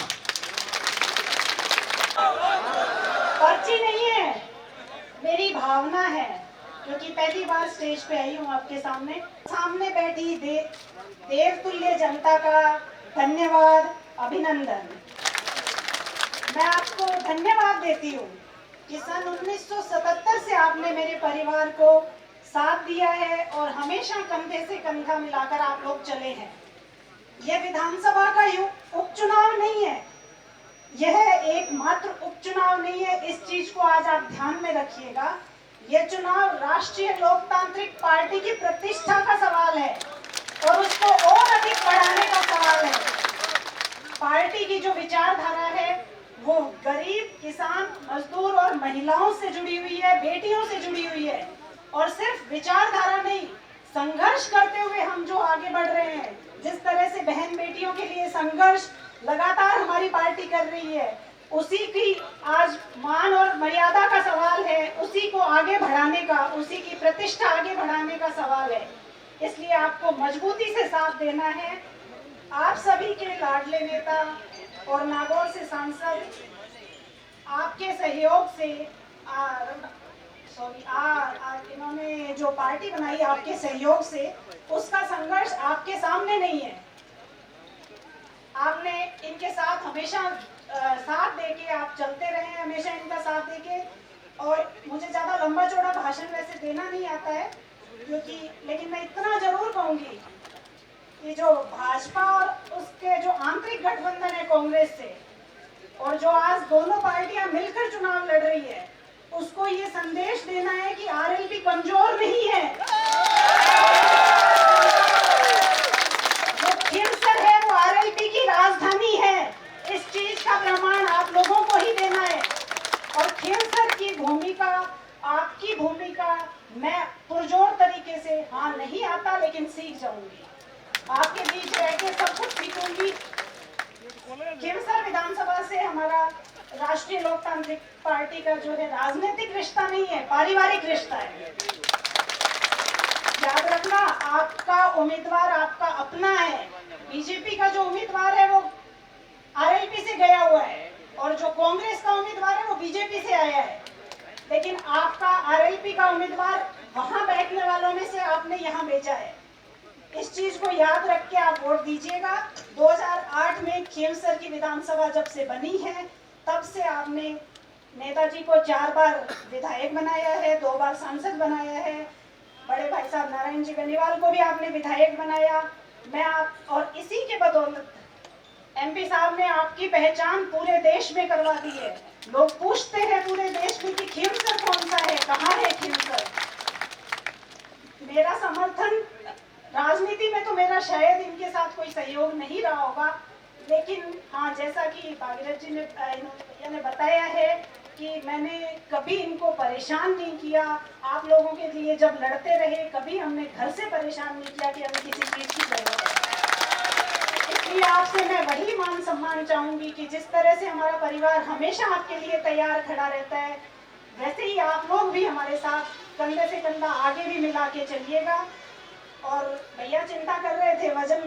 पर्ची नहीं है, मेरी भावना है, क्योंकि पहली बार स्टेज पे आई हूँ आपके सामने बैठी देवतुल्य जनता का धन्यवाद, अभिनंदन। मैं आपको धन्यवाद देती हूँ कि सन 1977 से आपने मेरे परिवार को साथ दिया है, और हमेशा कंधे से कंधा मिलाकर आप लोग चले हैं। यह विधानसभा का उपचुनाव नहीं है, यह एकमात्र उपचुनाव नहीं है, इस चीज को आज आप ध्यान में रखिएगा। यह चुनाव राष्ट्रीय लोकतांत्रिक पार्टी की प्रतिष्ठा का सवाल है, और उसको और अधिक बढ़ाने का सवाल है। पार्टी की जो विचारधारा है वो गरीब, किसान, मजदूर और महिलाओं से जुड़ी हुई है, बेटियों से जुड़ी हुई है। और सिर्फ विचारधारा नहीं, संघर्ष करते हुए हम जो आगे बढ़ रहे हैं, जिस तरह से बहन बेटियों के लिए संघर्ष लगातार हमारी पार्टी कर रही है, उसी की आज मान और मर्यादा का सवाल है, उसी को आगे बढ़ाने का, उसी की प्रतिष्ठा आगे बढ़ाने का सवाल है। इसलिए आपको मजबूती से साथ देना है। आप सभी के लाडले नेता और नागौर से सांसद आपके सहयोग से इन्होंने जो पार्टी बनाई आपके सहयोग से, उसका संघर्ष आपके सामने नहीं है। आपने इनके साथ हमेशा साथ देके आप चलते रहे हैं, हमेशा इनका साथ देके। और मुझे ज्यादा लंबा चौड़ा भाषण वैसे देना नहीं आता है, क्योंकि लेकिन मैं इतना जरूर कहूंगी कि जो भाजपा और उसके जो आंतरिक गठबंधन है कांग्रेस से, और जो आज दोनों पार्टियां मिलकर चुनाव लड़ रही है, उसको ये संदेश देना है कि आरएलपी कमजोर नहीं है। जो खींवसर है वो आरएलपी की राजधानी है। इस चीज का प्रमाण आप लोगों को ही देना है। और खींवसर की भूमिका, आपकी भूमिका मैं पुरजोर तरीके से, हाँ नहीं आता लेकिन सीख जाऊंगी, आपके बीच रह के सब कुछ सीखूंगी। खींवसर विधानसभा से हमारा राष्ट्रीय लोकतांत्रिक पार्टी का जो है राजनीतिक रिश्ता नहीं है, पारिवारिक रिश्ता है। याद रखना, आपका उम्मीदवार आपका अपना है। बीजेपी का जो उम्मीदवार है वो आरएलपी से गया हुआ है, और जो कांग्रेस का उम्मीदवार है वो बीजेपी से आया है। लेकिन आपका आरएलपी का उम्मीदवार वहां बैठने वालों में से आपने यहाँ भेजा है। इस चीज को याद रख के आप वोट दीजिएगा। 2008 में खींवसर की विधानसभा जब से बनी है, तब से आपने नेताजी को 4 बार विधायक बनाया है, 2 बार सांसद बनाया है। बड़े भाई साहब नारायण जी बेनीवाल को भी आपने विधायक बनाया। मैं आप और इसी के बदौलत एमपी साहब ने आपकी पहचान पूरे देश में करवा दी है। लोग पूछते हैं पूरे देश में कि खींवसर कौन सा है, कहाँ है खींवसर। मेरा समर्थन राजनीति में तो मेरा शायद इनके साथ कोई सहयोग नहीं रहा होगा, लेकिन हाँ, जैसा कि भागीरथ जी ने बताया है कि मैंने कभी इनको परेशान नहीं किया। आप लोगों के लिए जब लड़ते रहे, कभी हमने घर से परेशान नहीं किया कि हमें किसी चीज की जरूरत है। इसलिए आपसे मैं वही मान सम्मान चाहूंगी कि जिस तरह से हमारा परिवार हमेशा आपके लिए तैयार खड़ा रहता है, वैसे ही आप लोग भी हमारे साथ कंधे से कंधा आगे भी मिला के चलिएगा। और भैया चिंता कर रहे थे वजन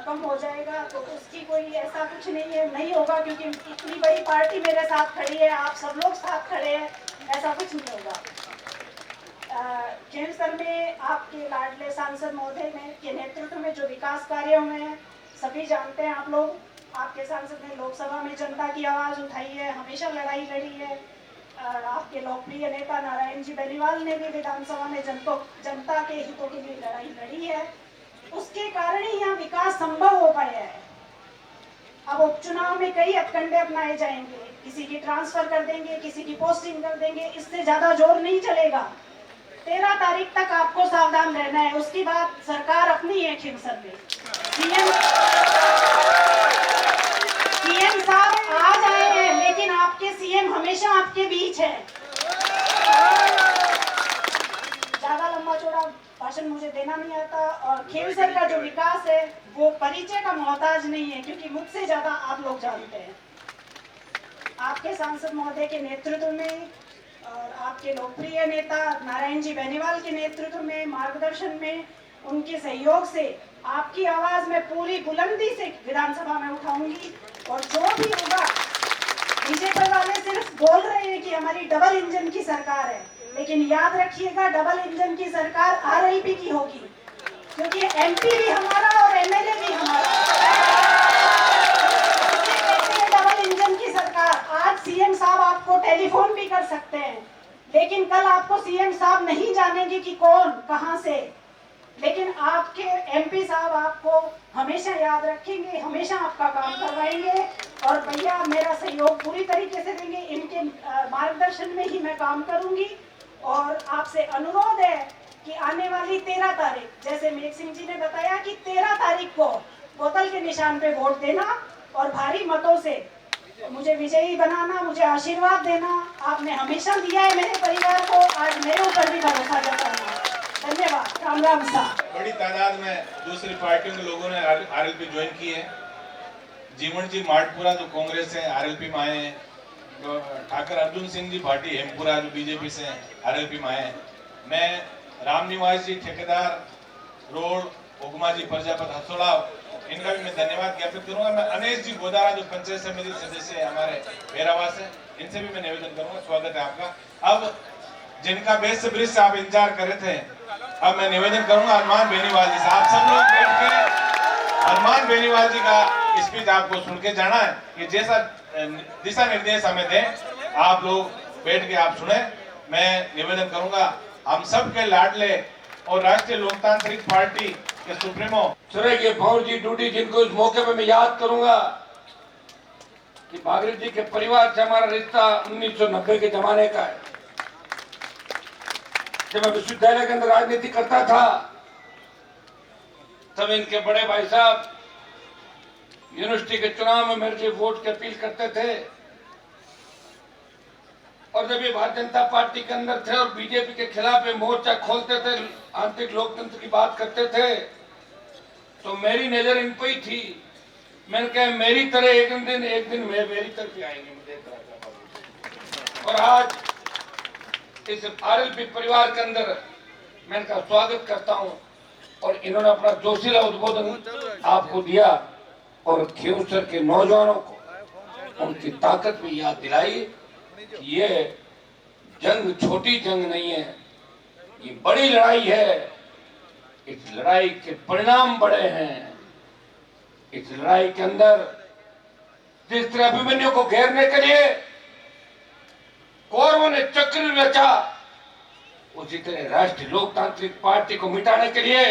कम हो जाएगा, तो उसकी कोई ऐसा कुछ नहीं है, नहीं होगा, क्योंकि इतनी बड़ी पार्टी मेरे साथ खड़ी है, आप सब लोग साथ खड़े हैं, ऐसा कुछ नहीं होगा। खींवसर में आपके लाडले सांसद महोदय के नेतृत्व में जो विकास कार्य हुए हैं, सभी जानते हैं आप लोग। आपके सांसद ने लोकसभा में जनता की आवाज उठाई है, हमेशा लड़ाई लड़ी है। आपके लोकप्रिय नेता नारायण जी बेनीवाल ने भी विधानसभा में जनता के हितों के लिए लड़ाई लड़ी है। उसके कारण ही यहाँ विकास संभव हो पाया है। अब उपचुनाव में कई हथकंडे अपनाए जाएंगे, किसी की ट्रांसफर कर देंगे, किसी की पोस्टिंग कर देंगे, इससे ज्यादा जोर नहीं चलेगा। 13 तारीख तक आपको सावधान रहना है। उसकी बाद सरकार अपनी है खींवसर में। सीएम साहब आज आए हैं, लेकिन आपके सीएम हमेशा आपके बीच है। ज्यादा लंबा चौड़ा भाषण मुझे देना नहीं आता। और खींवसर का जो विकास है वो परिचय का मोहताज नहीं है, क्योंकि मुझसे ज्यादा आप लोग जानते हैं। आपके सांसद महोदय के नेतृत्व में और आपके लोकप्रिय नेता नारायण जी बेनीवाल के नेतृत्व में, मार्गदर्शन में, उनके सहयोग से आपकी आवाज मैं पूरी बुलंदी से विधानसभा में उठाऊंगी। और जो भी होगा, बीजेपी वाले सिर्फ बोल रहे हैं कि हमारी डबल इंजन की सरकार है, लेकिन याद रखिएगा डबल इंजन की सरकार आरएलपी की होगी, क्योंकि एमपी भी हमारा और एमएलए भी हमारा। डबल इंजन की सरकार। आज सीएम साहब आपको टेलीफोन भी कर सकते हैं, लेकिन कल आपको सीएम साहब नहीं जानेंगे कि कौन कहां से, लेकिन आपके एमपी साहब आपको हमेशा याद रखेंगे, हमेशा आपका काम करवाएंगे। और भैया मेरा सहयोग पूरी तरीके से देंगे, इनके मार्गदर्शन में ही मैं काम करूंगी। और आपसे अनुरोध है कि आने वाली 13 तारीख, जैसे मेघ सिंह जी ने बताया कि 13 तारीख को बोतल के निशान पे वोट देना, और भारी मतों से मुझे विजयी बनाना, मुझे आशीर्वाद देना। आपने हमेशा दिया है मेरे परिवार को, आज मेरे ऊपर भी भरोसा जताना। धन्यवाद। राम राम साहब। बड़ी तादाद में दूसरी पार्टियों के लोगों ने आरएलपी ज्वाइन की है। जीवन जी माटपुरा जो कांग्रेस है आरएलपी में आए हैं, ठाकर अर्जुन सिंह जी भाटी हेमपुरा जो बीजेपी से आरएलपी में आए हैं। मैं रामनिवास जी ठेकेदार रोड, उगमा जी प्रजापत हसोड़ा, इनका भी मैं धन्यवाद ज्ञापित करूंगा। मैं अनेश जी गोदारा जो पंचायत समिति सदस्य है हमारे पेरावा से, इनसे भी मैं निवेदन करूंगा। स्वागत है आपका। अब जिनका बेसब्री से आप इंतजार कर रहे थे, अब मैं निवेदन करूंगा हनुमान बेनीवाल जी से। आप सब लोग बैठ के हनुमान बेनीवाल जी का स्पीच आपको सुन के जाना है कि जैसा दिशा निर्देश हमें दें, आप लोग बैठ के आप सुने। मैं निवेदन करूंगा हम सब के लाडले और राष्ट्रीय लोकतांत्रिक पार्टी के सुप्रीमो स्वर्गीय भंवर जी डूडी, जिनको इस मौके पे मैं याद करूंगा कि भागीरथ जी के परिवार से हमारा रिश्ता 1990 के जमाने का है। जब मैं विश्वविद्यालय के अंदर राजनीति करता था तब इनके बड़े भाई साहब यूनिवर्सिटी के चुनाव में मेरे लिए वोट की अपील करते थे, और जब ये भारतीय जनता पार्टी के अंदर थे और बीजेपी के खिलाफ ये मोर्चा खोलते थे, आंतरिक लोकतंत्र की बात करते थे, तो मेरी नजर इन पर ही थी। मैंने कहा मेरी तरह एक दिन मेरी तरफ भी आएंगे, मैं देख रहा था। और आज इस आरएलपी परिवार के अंदर मैं इनका स्वागत करता हूं, और इन्होंने अपना जोशीला उद्बोधन आपको दिया और खींवसर के नौजवानों को उनकी ताकत भी याद दिलाई। ये जंग छोटी जंग नहीं है, ये बड़ी लड़ाई है। इस लड़ाई के परिणाम बड़े हैं। इस लड़ाई के अंदर जिस तरह अभिमन्यु को घेरने के लिए कौरवों ने चक्र रचा, उसी तरह राष्ट्रीय लोकतांत्रिक पार्टी को मिटाने के लिए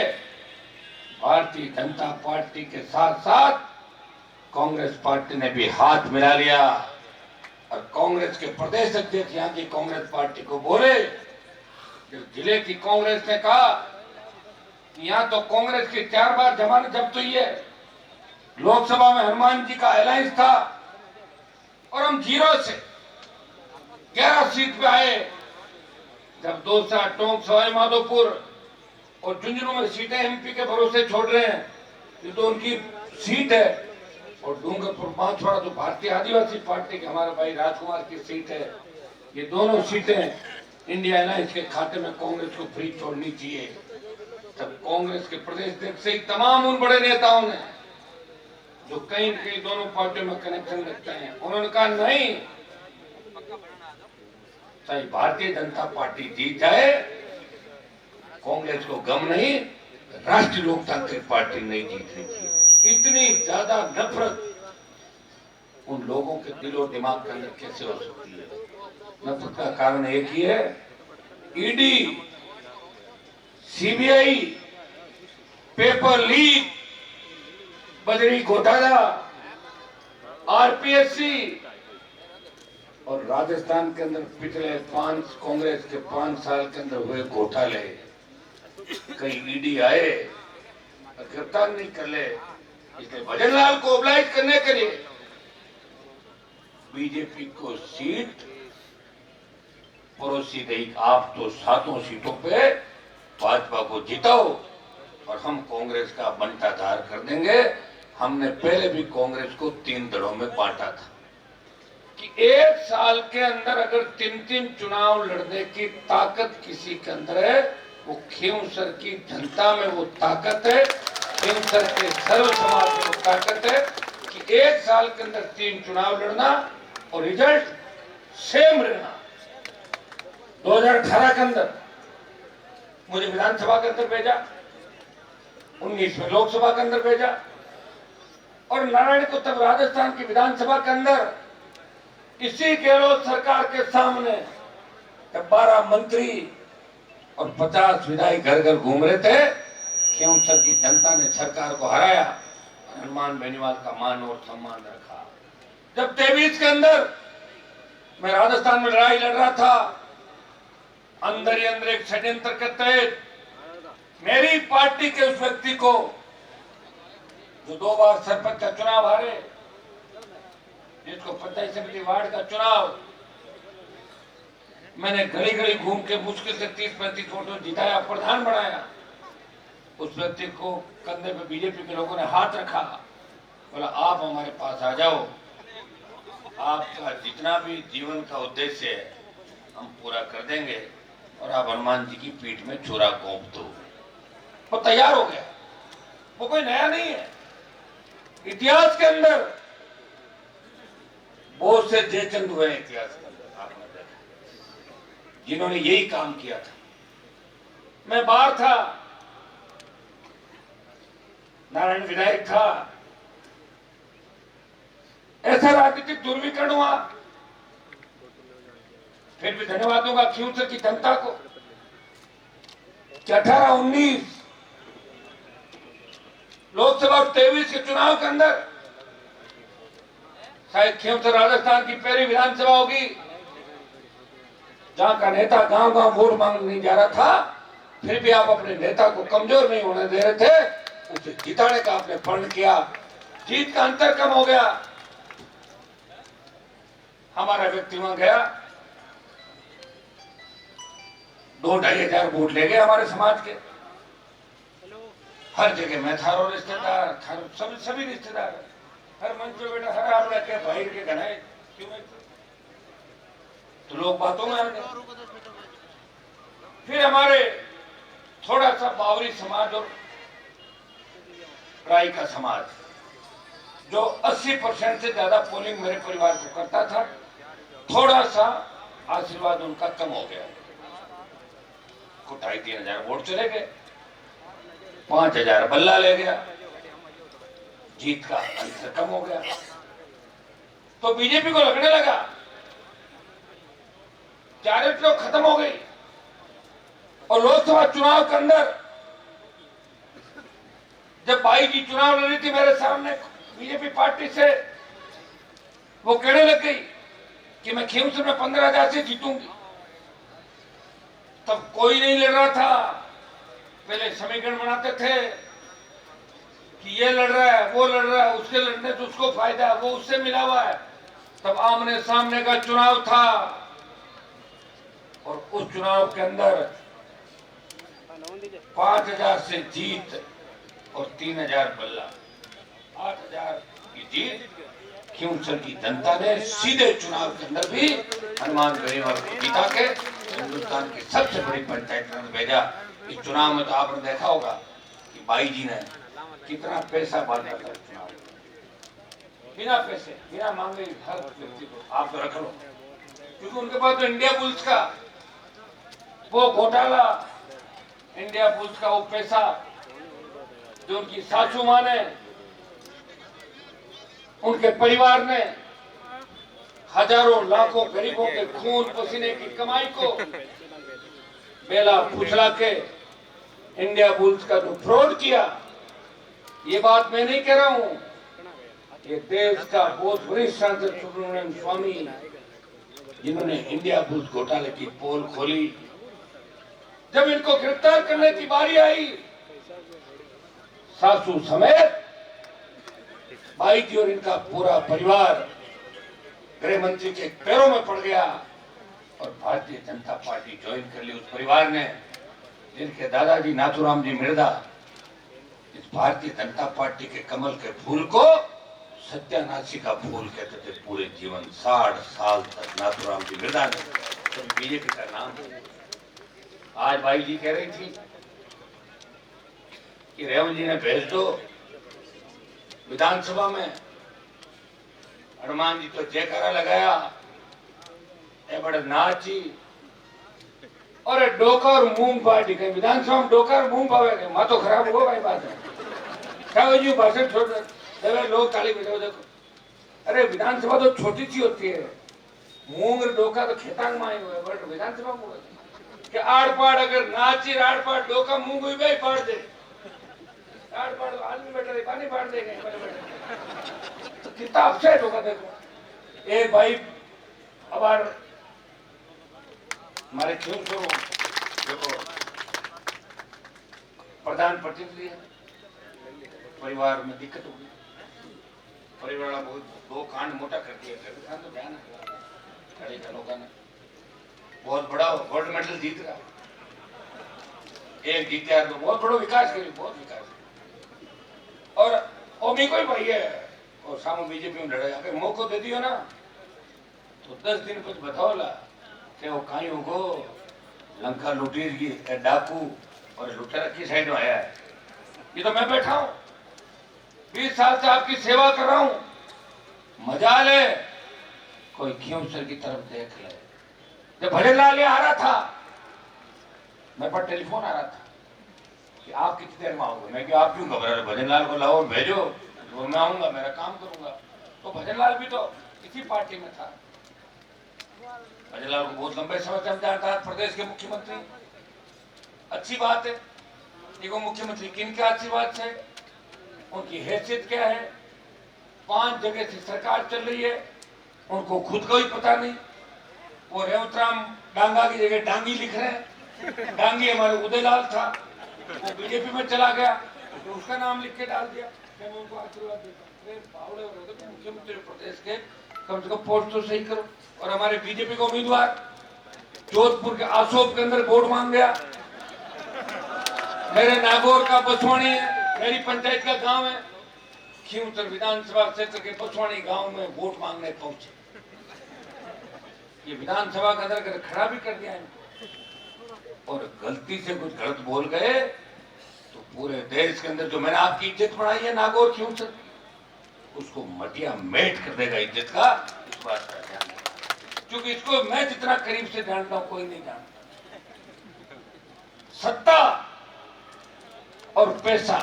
भारतीय जनता पार्टी के साथ साथ कांग्रेस पार्टी ने भी हाथ मिला लिया। और कांग्रेस के प्रदेश अध्यक्ष यहाँ की कांग्रेस पार्टी को बोले, जब जिले की कांग्रेस ने कहा कि यहाँ तो कांग्रेस की 4 बार जमानत जब्त हुई है, लोकसभा में हनुमान जी का अलायंस था और हम 0 से 11 सीट पे आए। जब दौसा, टोंक, सवाई माधोपुर और झुंझुनू में सीटें एमपी के भरोसे छोड़ रहे हैं, ये तो उनकी सीट है। और डूंगरपुर बांसवाड़ा जो भारतीय आदिवासी पार्टी के हमारे भाई राजकुमार की सीट है, ये दोनों सीटें इंडिया अलायंस के खाते में कांग्रेस को फ्री छोड़नी चाहिए। तब कांग्रेस के प्रदेश अध्यक्ष से तमाम उन बड़े नेताओं ने जो कहीं न कहीं दोनों पार्टियों में कनेक्शन रखते हैं, उन्होंने कहा नहीं, चाहे भारतीय जनता पार्टी जीत जाए, कांग्रेस को गम नहीं, राष्ट्रीय लोकतांत्रिक पार्टी नहीं जीतनी चाहिए। इतनी ज्यादा नफरत उन लोगों के दिलो दिमाग के अंदर कैसे हो सकती है? नफरत का कारण एक ही है, ईडी, सीबीआई, पेपर लीक, बजरी घोटाला, आरपीएससी और राजस्थान के अंदर पिछले कांग्रेस के 5 साल के अंदर हुए घोटाले। कई ईडी आए और गिरफ्तार नहीं कर ले, इसलिए भजनलाल को ओबलाइज करने के लिए बीजेपी को सीट पड़ोसी गई। आप तो 7 सीटों पे भाजपा को जिताओ और हम कांग्रेस का बंटाधार कर देंगे। हमने पहले भी कांग्रेस को 3 दलों में बांटा था कि 1 साल के अंदर अगर 3 चुनाव लड़ने की ताकत किसी के अंदर है, वो खींवसर की जनता में वो ताकत है, खींवसर के सर्व समाज में वो ताकत है कि 1 साल के अंदर 3 चुनाव लड़ना और रिजल्ट सेम रहना। 2018 के अंदर मुझे विधानसभा के अंदर भेजा, 19 में लोकसभा के अंदर भेजा, और नारायण को तब राजस्थान की विधानसभा के अंदर इसी गहलोत सरकार के सामने 12 मंत्री और 50 विधायक घर घर घूम रहे थे। खींवसर की जनता ने सरकार को हराया, हनुमान बेनीवाल का मान और सम्मान रखा। जब 23 के अंदर मैं राजस्थान में लड़ाई लड़ रहा था, अंदर ही अंदर एक षड्यंत्र के तहत मेरी पार्टी के उस व्यक्ति को जो 2 बार सरपंच का चुनाव हारे, जिसको पंचायत समिति वार्ड का चुनाव मैंने घड़ी घड़ी घूम के मुश्किल से 30-35 वोटों जिताया, प्रधान बनाया, उस व्यक्ति को कंधे पे बीजेपी के लोगों ने हाथ रखा, बोला आप हमारे पास आ जाओ, आपका जितना भी जीवन का उद्देश्य है हम पूरा कर देंगे और आप हनुमान जी की पीठ में छुरा घोंप दो। वो तैयार हो गया। वो कोई नया नहीं है, इतिहास के अंदर बहुत से जयचंद हुए हैं इतिहास के अंदर, आपने देखा, जिन्होंने यही काम किया था। मैं बाहर था, नारायण विधायक था, ऐसा राजनीतिक दुर्विकरण हुआ, फिर भी धन्यवाद दूंगा खींवसर की जनता को कि 18-19 लोकसभा 23 के चुनाव के अंदर शायद खींवसर राजस्थान की पहली विधानसभा होगी जहां का नेता गांव गांव वोट मांगने नहीं जा रहा था, फिर भी आप अपने नेता को कमजोर नहीं होने दे रहे थे, उसे जिताने का आपने प्रण किया, जीत का अंतर कम हो गया। हमारा व्यक्ति वहां गया, 2-2.5 हजार वोट ले गए हमारे समाज के, हर जगह मैं था और रिश्तेदार, सभी रिश्तेदार, हर मंच पे बैठा, हर आपने के भाई के घने क्यों नहीं, तो लोग बातों में आ गए। फिर हमारे थोड़ा सा बावरी समाज और राई का समाज जो 80% से ज्यादा पोलिंग मेरे परिवार को करता था, थोड़ा सा आशीर्वाद उनका कम हो गया, को 2.5-3 हजार वोट चले गए, 5 हजार बल्ला ले गया, जीत का अंतर कम हो गया। तो बीजेपी को लगने लगा चारित्र तो खत्म हो गई और लोकसभा चुनाव के अंदर जब भाई जी चुनाव लड़ी थी मेरे सामने बीजेपी पार्टी से, वो कहने लग गई कि मैं खींवसर में 15,000 से जीतूंगी। तब कोई नहीं लड़ रहा था, पहले समीकरण बनाते थे कि ये लड़ रहा है, वो लड़ रहा है, उसके लड़ने से उसको फायदा है, वो उससे मिला हुआ है। तब आमने सामने का चुनाव था और उस चुनाव के अंदर 5,000 से जीत और 3,000 बल्ला, 8,000 की जीत खींवसर की जनता ने सीधे चुनाव के अंदर भी हनुमान गढ़ीवाल को जिता के हिंदुस्तान की सबसे बड़ी पंचायत में भेजा। इस चुनाव में तो आपने देखा होगा कि भाई जी ने कितना पैसा बांटा था चुनाव, बिना पैसे बिना मांगे हर व्यक्ति को आप तो रख लो, क्योंकि उनके पास तो इंडिया पुलिस का वो घोटाला, इंडिया पुलिस का वो पैसा जो उनकी सासू मां ने, उनके परिवार ने हजारों लाखों गरीबों के खून पसीने की कमाई को बेला फुसला के इंडिया बुल्स का जो फ्रॉड किया, ये बात मैं नहीं कह रहा हूं, ये देश का बहुत वरिष्ठ सांसद सुब्रमण्यम स्वामी जिन्होंने इंडिया बुल्स घोटाले की पोल खोली। जब इनको गिरफ्तार करने की बारी आई, सासू समेत भाई जी और इनका पूरा परिवार गृह मंत्री के पैरों में पड़ गया और भारतीय जनता पार्टी ज्वाइन कर ली। उस परिवार ने, जिनके दादाजी नाथूराम जी मिर्दा इस भारतीय जनता पार्टी के कमल के फूल को सत्यानाशी का फूल कहते थे, पूरे जीवन 60 साल तक नाथूराम जी मिर्दा ने तो बीजेपी का नाम। आज भाई जी कह रही थी कि रेवंत जी ने भेज दो विधानसभा में, हनुमान जी तो जयकारा लगाया, ए बड़े नाची और डोका और मूंग पार्टी के विधानसभा में डोका और मूंग पावे, माँ तो खराब हो भाई बात है, क्या जी भाषण छोड़ दे, लोग ताली बजाओ। देखो, अरे विधानसभा तो छोटी सी होती है, मूंग और डोका तो खेतांग में आए हुए, बट विधानसभा में कि आड़ पाड़ अगर नाची आड़ पाड़ डोका मूंग हुई भाई पाड़ दे, आड़ पाड़ आदमी बैठे रहे पानी पाड़ देंगे, तो कितना अपसेट होगा। देखो एक भाई अब हमारे देखो प्रधान प्रतिनिधि है, परिवार में दिक्कत होगी, परिवार वाला बहुत दो कांड मोटा कर दिया कर तो ध्यान खड़े का लोगों ने बहुत बड़ा गोल्ड मेडल जीत रहा एक जीत तो बहुत बड़ा विकास करी बहुत विकास और ओमी कोई भाई है और सामने बीजेपी में लड़े अगर मौको दे दियो ना तो 10 दिन कुछ बताओ ला कि वो कहीं होगो लंका लुटेर की डाकू और लुटेरा की साइड में आया है ये तो मैं बैठा हूं 20 साल से आपकी सेवा कर रहा हूं मजा ले कोई खींवसर की तरफ देख ले जब भजनलाल आ रहा था मेरे पास टेलीफोन आ रहा था कि आप कितनी देर में आओगे मैं आप क्यों घबरा रहे भजनलाल को लाओ भेजो तो मैं आऊंगा मेरा काम करूंगा तो भजनलाल भी तो इसी पार्टी में था भजनलाल को बहुत लंबे समय से हम जानता है प्रदेश के मुख्यमंत्री अच्छी बात है देखो मुख्यमंत्री किन क्या अच्छी बात है उनकी हैसियत क्या है 5 जगह से सरकार चल रही है उनको खुद को ही पता नहीं वो रेवतराम डांगा की जगह डांगी लिख रहे हैं डांगी हमारे उदयलाल था वो बीजेपी में चला गया तो उसका नाम लिख के डाल दिया मैं उनको आशीर्वाद देता हूँ मुख्यमंत्री प्रदेश के कम से कम पोस्ट तो सही करो और हमारे बीजेपी का उम्मीदवार जोधपुर के आसोप के अंदर वोट मांग गया मेरे नागौर का बसवानी है मेरी पंचायत का गांव है खींवसर विधानसभा क्षेत्र के बसवानी गांव में वोट मांगने पहुंचे ये विधानसभा के अंदर खड़ा भी कर दिया इनको और गलती से कुछ गलत बोल गए तो पूरे देश के अंदर जो मैंने आपकी इज्जत बढ़ाई है नागौर खींवसर उसको मटिया मेट कर देगा इज्जत का इस बात का ध्यान रखना क्योंकि इसको मैं जितना करीब से जानता हूं कोई नहीं जानता सत्ता और पैसा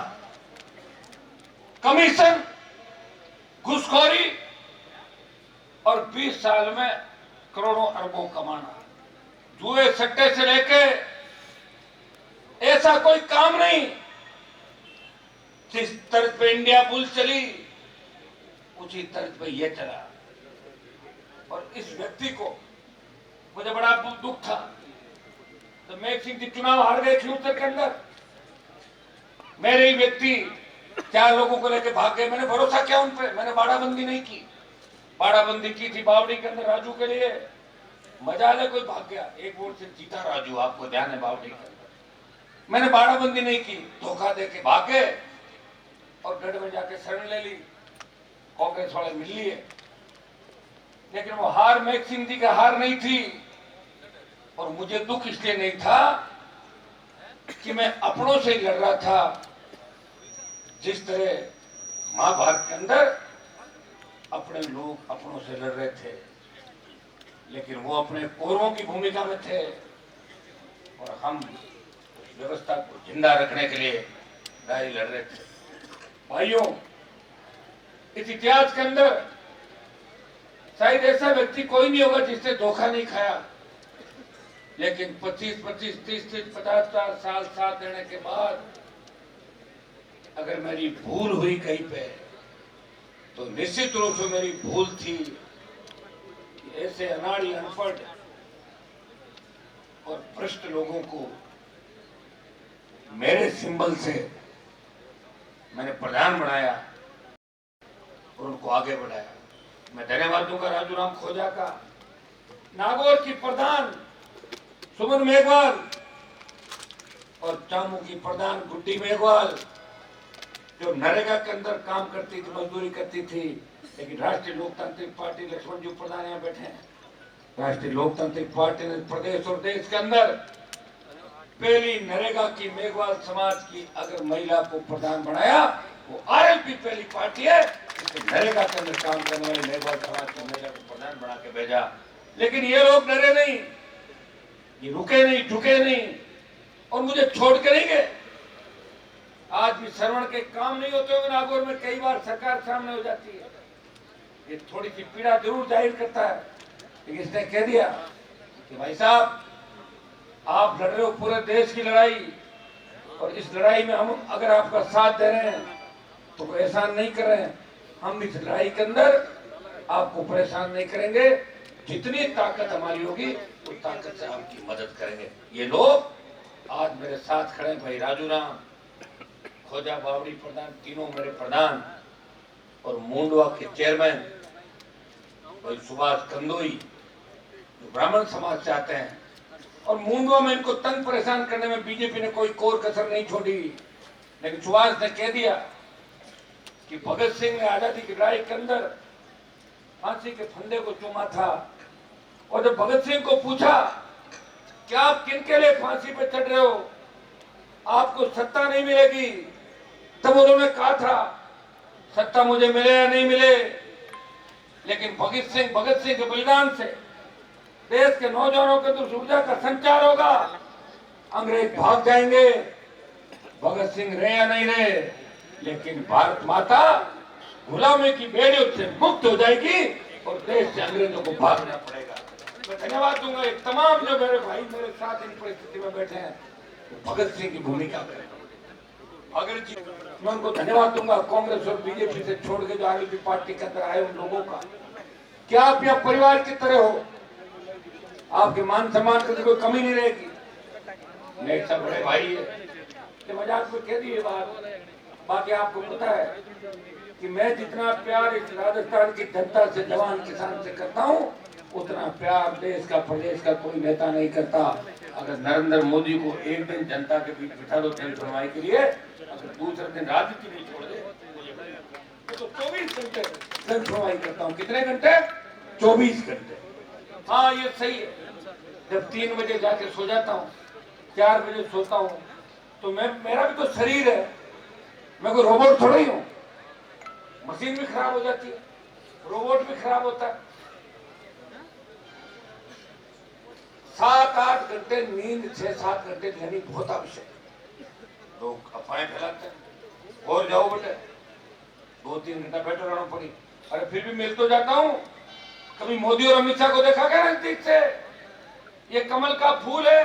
कमीशन घुसखोरी और 20 साल में करोड़ों अरबों कमाना जुए सट्टे से लेके ऐसा कोई काम नहीं जिस तर्ज पे इंडिया बुल चली उसी तर्ज पे ये चला और इस व्यक्ति को मुझे बड़ा दुख था तो मेघ सिंह जी चुनाव हार गए खींवसर के अंदर मेरे ही व्यक्ति 4 लोगों को लेकर भाग गए मैंने भरोसा किया उन पे मैंने बाड़ाबंदी नहीं की बाड़ाबंदी की थी बावड़ी के अंदर राजू के लिए मजा ले कोई भाग गया एक वोट से जीता राजू आपको ध्यान है बावड़ी के अंदर मैंने बाड़ाबंदी नहीं की धोखा दे के भाग गए और गढ़ में जाके शरण ले ली कांग्रेस वाले मिल लिए लेकिन वो हार मेघ सिंह जी का हार नहीं थी और मुझे दुख इसलिए नहीं था कि मैं अपनों से लड़ रहा था जिस तरह महाभारत के अंदर अपने लोग अपनों से लड़ रहे थे लेकिन वो अपने कौरवों की भूमिका में थे और हम उस व्यवस्था को जिंदा रखने के लिए लड़ाई लड़ रहे थे भाइयों इस इतिहास के अंदर शायद ऐसा व्यक्ति कोई नहीं होगा जिसने धोखा नहीं खाया लेकिन 25-25, 30-30, 50 साल साथ देने के बाद अगर मेरी भूल हुई कहीं पे तो निश्चित रूप से मेरी भूल थी कि ऐसे अनाड़ी अनपढ़ और भ्रष्ट लोगों को मेरे सिंबल से मैंने प्रधान बनाया और उनको आगे बढ़ाया मैं धन्यवाद दूंगा राजू राम खोजा का नागौर की प्रधान सुमन मेघवाल और चामू की प्रधान गुड्डी मेघवाल जो नरेगा के अंदर काम करती थी मजदूरी करती थी लेकिन राष्ट्रीय लोकतांत्रिक पार्टी लक्ष्मण जी प्रधान यहाँ बैठे हैं राष्ट्रीय लोकतांत्रिक पार्टी ने प्रदेश और देश के अंदर पहली नरेगा की मेघवाल समाज की अगर महिला को प्रधान बनाया वो आरएलपी पहली पार्टी है नरेगा के अंदर काम करने वाली मेघवाल समाज की महिला को प्रधान बना के भेजा लेकिन ये लोग डरे नहीं ये रुके नहीं झुके नहीं और मुझे छोड़ के नहीं गए आज भी श्रवण के काम नहीं होते हुए नागौर में कई बार सरकार सामने हो जाती है ये थोड़ी सी पीड़ा जरूर जाहिर करता है लेकिन इसने कह दिया कि भाई साहब आप लड़ रहे हो पूरे देश की लड़ाई और इस लड़ाई में हम अगर आपका साथ दे रहे हैं तो कोई एहसान नहीं कर रहे हैं हम इस लड़ाई के अंदर आपको परेशान नहीं करेंगे जितनी ताकत हमारी होगी उस ताकत से आपकी मदद करेंगे ये लोग आज मेरे साथ खड़े भाई राजू राम खोजा बावड़ी प्रधान तीनों मेरे प्रधान और मुंडवा के चेयरमैन भाई सुभाष कंदोई जो ब्राह्मण समाज से आते हैं, और मुंडवा में इनको तंग परेशान करने में बीजेपी ने कोई कोर कसर नहीं छोड़ी। लेकिन सुभाष ने कह दिया कि भगत सिंह ने आजादी की लड़ाई के अंदर फांसी के फंदे को चूमा था, और जब भगत सिंह को पूछा कि आप किनके लिए फांसी पे चढ़ रहे हो, आपको सत्ता नहीं मिलेगी, तब उन्होंने कहा था सत्ता मुझे मिले या नहीं मिले, लेकिन भगत सिंह के बलिदान से देश के नौजवानों के तो ऊर्जा का संचार होगा, अंग्रेज भाग जाएंगे, भगत सिंह रहे या नहीं रहे, लेकिन भारत माता गुलामी की बेड़ियों से मुक्त हो जाएगी और देश से अंग्रेजों को भागना पड़ेगा। मैं धन्यवाद दूंगा एक तमाम जो मेरे भाई मेरे साथ इन परिस्थिति में बैठे हैं, तो भगत सिंह की भूमिका करें। अगर जी मैं उनको धन्यवाद दूंगा, कांग्रेस और बीजेपी से छोड़ के जो आरएलपी पार्टी के अंदर आए उन लोगों का, क्या आप यहाँ परिवार की तरह हो, आपके मान सम्मान की कोई कमी नहीं रहेगी। मेरे सब बड़े भाई है, मजाक में कह दी ये बात, बाकी आपको पता है कि मैं जितना प्यार इस राजस्थान की जनता से, जवान किसान से करता हूँ, उतना प्यार देश का प्रदेश का कोई नेता नहीं करता। अगर नरेंद्र मोदी को एक दिन जनता के बीच बिठा दो जन सुनवाई के लिए, अगर दूसरे दिन राजनीति नहीं छोड़ दे, तो 24 घंटे जन सुनवाई करता हूँ। कितने घंटे? 24 घंटे। हाँ ये सही है, जब 3 बजे जाके सो जाता हूँ, 4 बजे सोता हूँ, तो मेरा भी तो शरीर है, मैं कोई रोबोट थोड़ा ही हूँ। मशीन भी खराब हो जाती है, रोबोट भी खराब होता है। 7-8 घंटे नींद, 6-7 घंटे लेनी बहुत आवश्यक। लोग अफवाहें फैलाते हैं, और जाओ बेटे 2-3 घंटा बैठे रहना पड़ी। अरे फिर भी मिल तो जाता हूँ। कभी मोदी और अमित शाह को देखा क्या नजदीक से? ये कमल का फूल है,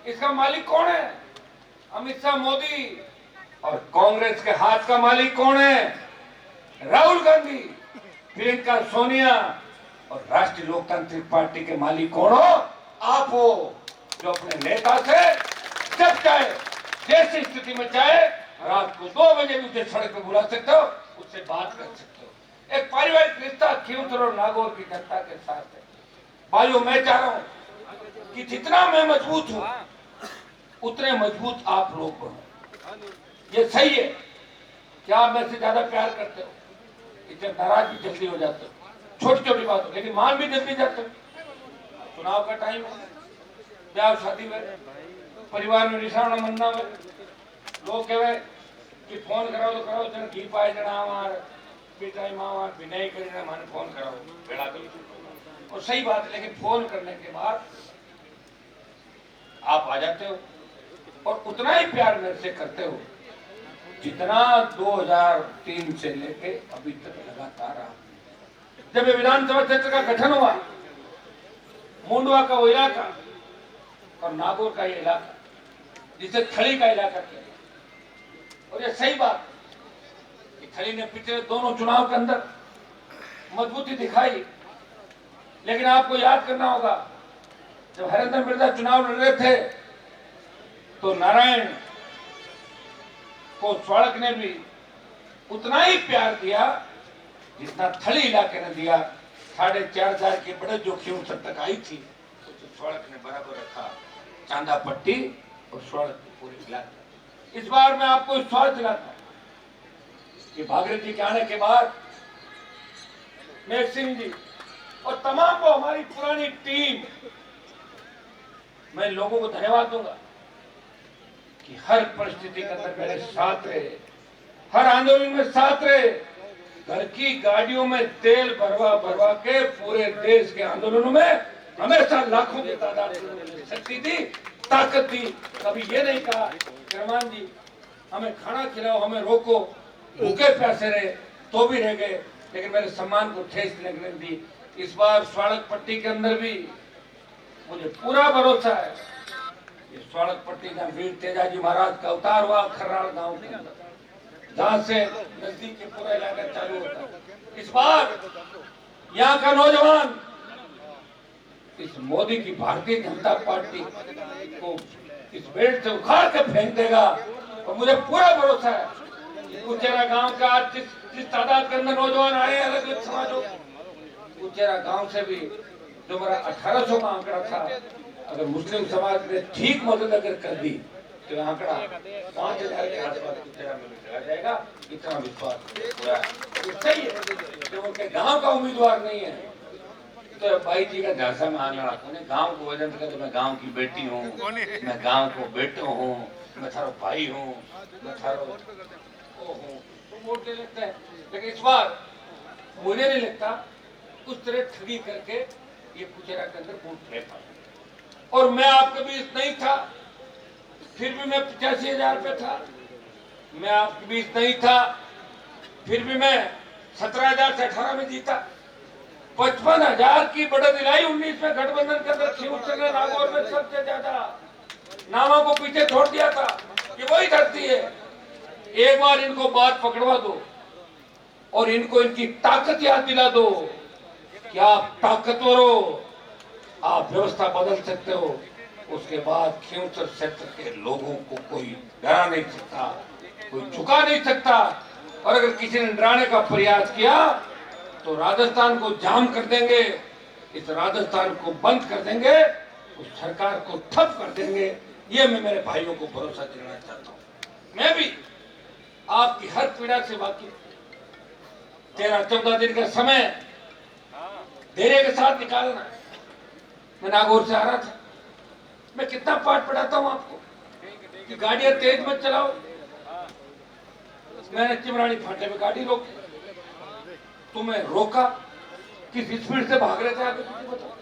इसका मालिक कौन है? अमित शाह मोदी। और कांग्रेस के हाथ का मालिक कौन है? राहुल गांधी, प्रियंका सोनिया। और राष्ट्रीय लोकतांत्रिक पार्टी के मालिक कौन हो? आप हो, जो अपने नेता से जब चाहे, जैसी स्थिति में चाहे, रात को 2 बजे भी उसे सड़क पे बुला सकते हो, उससे बात कर सकते हो। एक पारिवारिक रिश्ता खींवसर और नागौर की जनता के साथ है। भाइयों, मैं चाह रहा हूं कि जितना मैं मजबूत हूं, उतने मजबूत आप लोग बनो। ये सही है कि आप मेरे से ज्यादा प्यार करते हो, इससे नाराज भी जल्दी हो जाते हो, छोटी छोटी बातों, लेकिन मान भी जल्दी जाते हो। चुनाव का टाइम है, ब्याह शादी में, परिवार में रिसावना मनना में, लोग कहे कि फोन कराओ तो कराओ, जन घी पाए जना हमार पिताई माँ विनय कर माने फोन कराओ बेड़ा करो, और सही बात है। लेकिन फोन करने के बाद आप आ जाते हो और उतना ही प्यार मेरे से करते हो जितना 2003 से लेके अभी तक लगातार रहा। जब ये विधानसभा क्षेत्र का गठन हुआ, मुंडवा का वो इलाका और नागौर का ये इलाका, जिसे थली का इलाका कहते हैं, और ये सही बात कि थली ने पिछले दोनों चुनाव के अंदर मजबूती दिखाई। लेकिन आपको याद करना होगा, जब हरेंद्र मिर्जा चुनाव लड़ रहे थे तो नारायण को स्वाड़क ने भी उतना ही प्यार दिया जितना थली इलाके ने दिया। 4,500 के बड़े जोखिम तक आई थी, तो स्वाड़क ने बराबर रखा, चांदा पट्टी और स्वाड़क पूरी इलाके। इस बार मैं आपको विश्वास दिलाता हूं कि भागीरथ जी के आने के बाद मेघ सिंह जी और तमाम को हमारी पुरानी टीम, मैं लोगों को धन्यवाद दूंगा कि हर परिस्थिति के अंदर मेरे साथ रहे, हर आंदोलन में साथ रहे। घर की गाड़ियों में तेल भरवा भरवा के पूरे देश के आंदोलनों में हमेशा लाखों की तादाद में शक्ति दी, ताकत दी। कभी ये नहीं कहा रहमान जी हमें खाना खिलाओ, हमें रोको, भूखे प्यासे रहे तो भी रह गए, लेकिन मेरे सम्मान को ठेस लगने दी। इस बार स्वाड़क पट्टी के अंदर भी मुझे पूरा भरोसा है, ये स्वाड़क पट्टी का वीर तेजाजी महाराज का अवतार हुआ खर्राल गांव के अंदर, जहां से नजदीक के पूरा इलाका चालू होता है। इस बार यहाँ का नौजवान इस मोदी की भारतीय जनता पार्टी को इस बेल्ट से उखाड़ के फेंक देगा, और मुझे पूरा भरोसा है कुचेरा गांव का आज जिस तादाद के अंदर नौजवान आए अलग अलग समाजों उचेरा गांव से भी जो मेरा 1800 का आंकड़ा था, अगर मुस्लिम समाज ने ठीक मदद अगर कर दी तो आंकड़ा 5000 के आसपास उचेरा में भी चला जाएगा। इतना विश्वास पूरा सही है। जो उनके गांव का उम्मीदवार नहीं है तो भाई जी का झांसा में आना, उन्हें गांव को वजन करके मैं गांव की बेटी हूँ, मैं गांव को बेटो हूँ, मैं थारो भाई हूँ, मैं थारो वो हूँ, तो वोट ले लेते हैं। लेकिन इस बार मुझे नहीं लगता उस तरह ठगी करके ये कुचेरा के अंदर वोट ले पाए। और मैं आपके बीच नहीं था, फिर भी मैं 85,000 पे था। मैं आपके बीच नहीं था, फिर भी मैं 17,000 से 18 में जीता। 55,000 की बढ़त दिलाई 19 में गठबंधन के अंदर शिवसेना ने नागौर में सबसे ज्यादा नामों को पीछे छोड़ दिया था। ये वही धरती है। एक बार इनको बात पकड़वा दो और इनको इनकी ताकत याद दिला दो कि आप ताकतवर हो, आप व्यवस्था बदल सकते हो। उसके बाद खींवसर क्षेत्र के लोगों को कोई डरा नहीं सकता, कोई झुका नहीं सकता। और अगर किसी ने डराने का प्रयास किया तो राजस्थान को जाम कर देंगे, इस राजस्थान को बंद कर देंगे, उस सरकार को ठप कर देंगे। ये मैं मेरे भाइयों को भरोसा दिलाना चाहता हूँ। मैं भी आपकी हर पीड़ा से वाकिफ। 13-14 दिन का समय धैर्य के साथ निकालना। मैं नागौर से आ रहा था, मैं कितना पाठ पढ़ाता हूँ आपको कि गाड़ियां तेज मत चलाओ। मैंने चिमरानी फाटे में गाड़ी रोकी, तुम्हें रोका, किस स्पीड से भाग रहे थे आगे पीछे बताओ।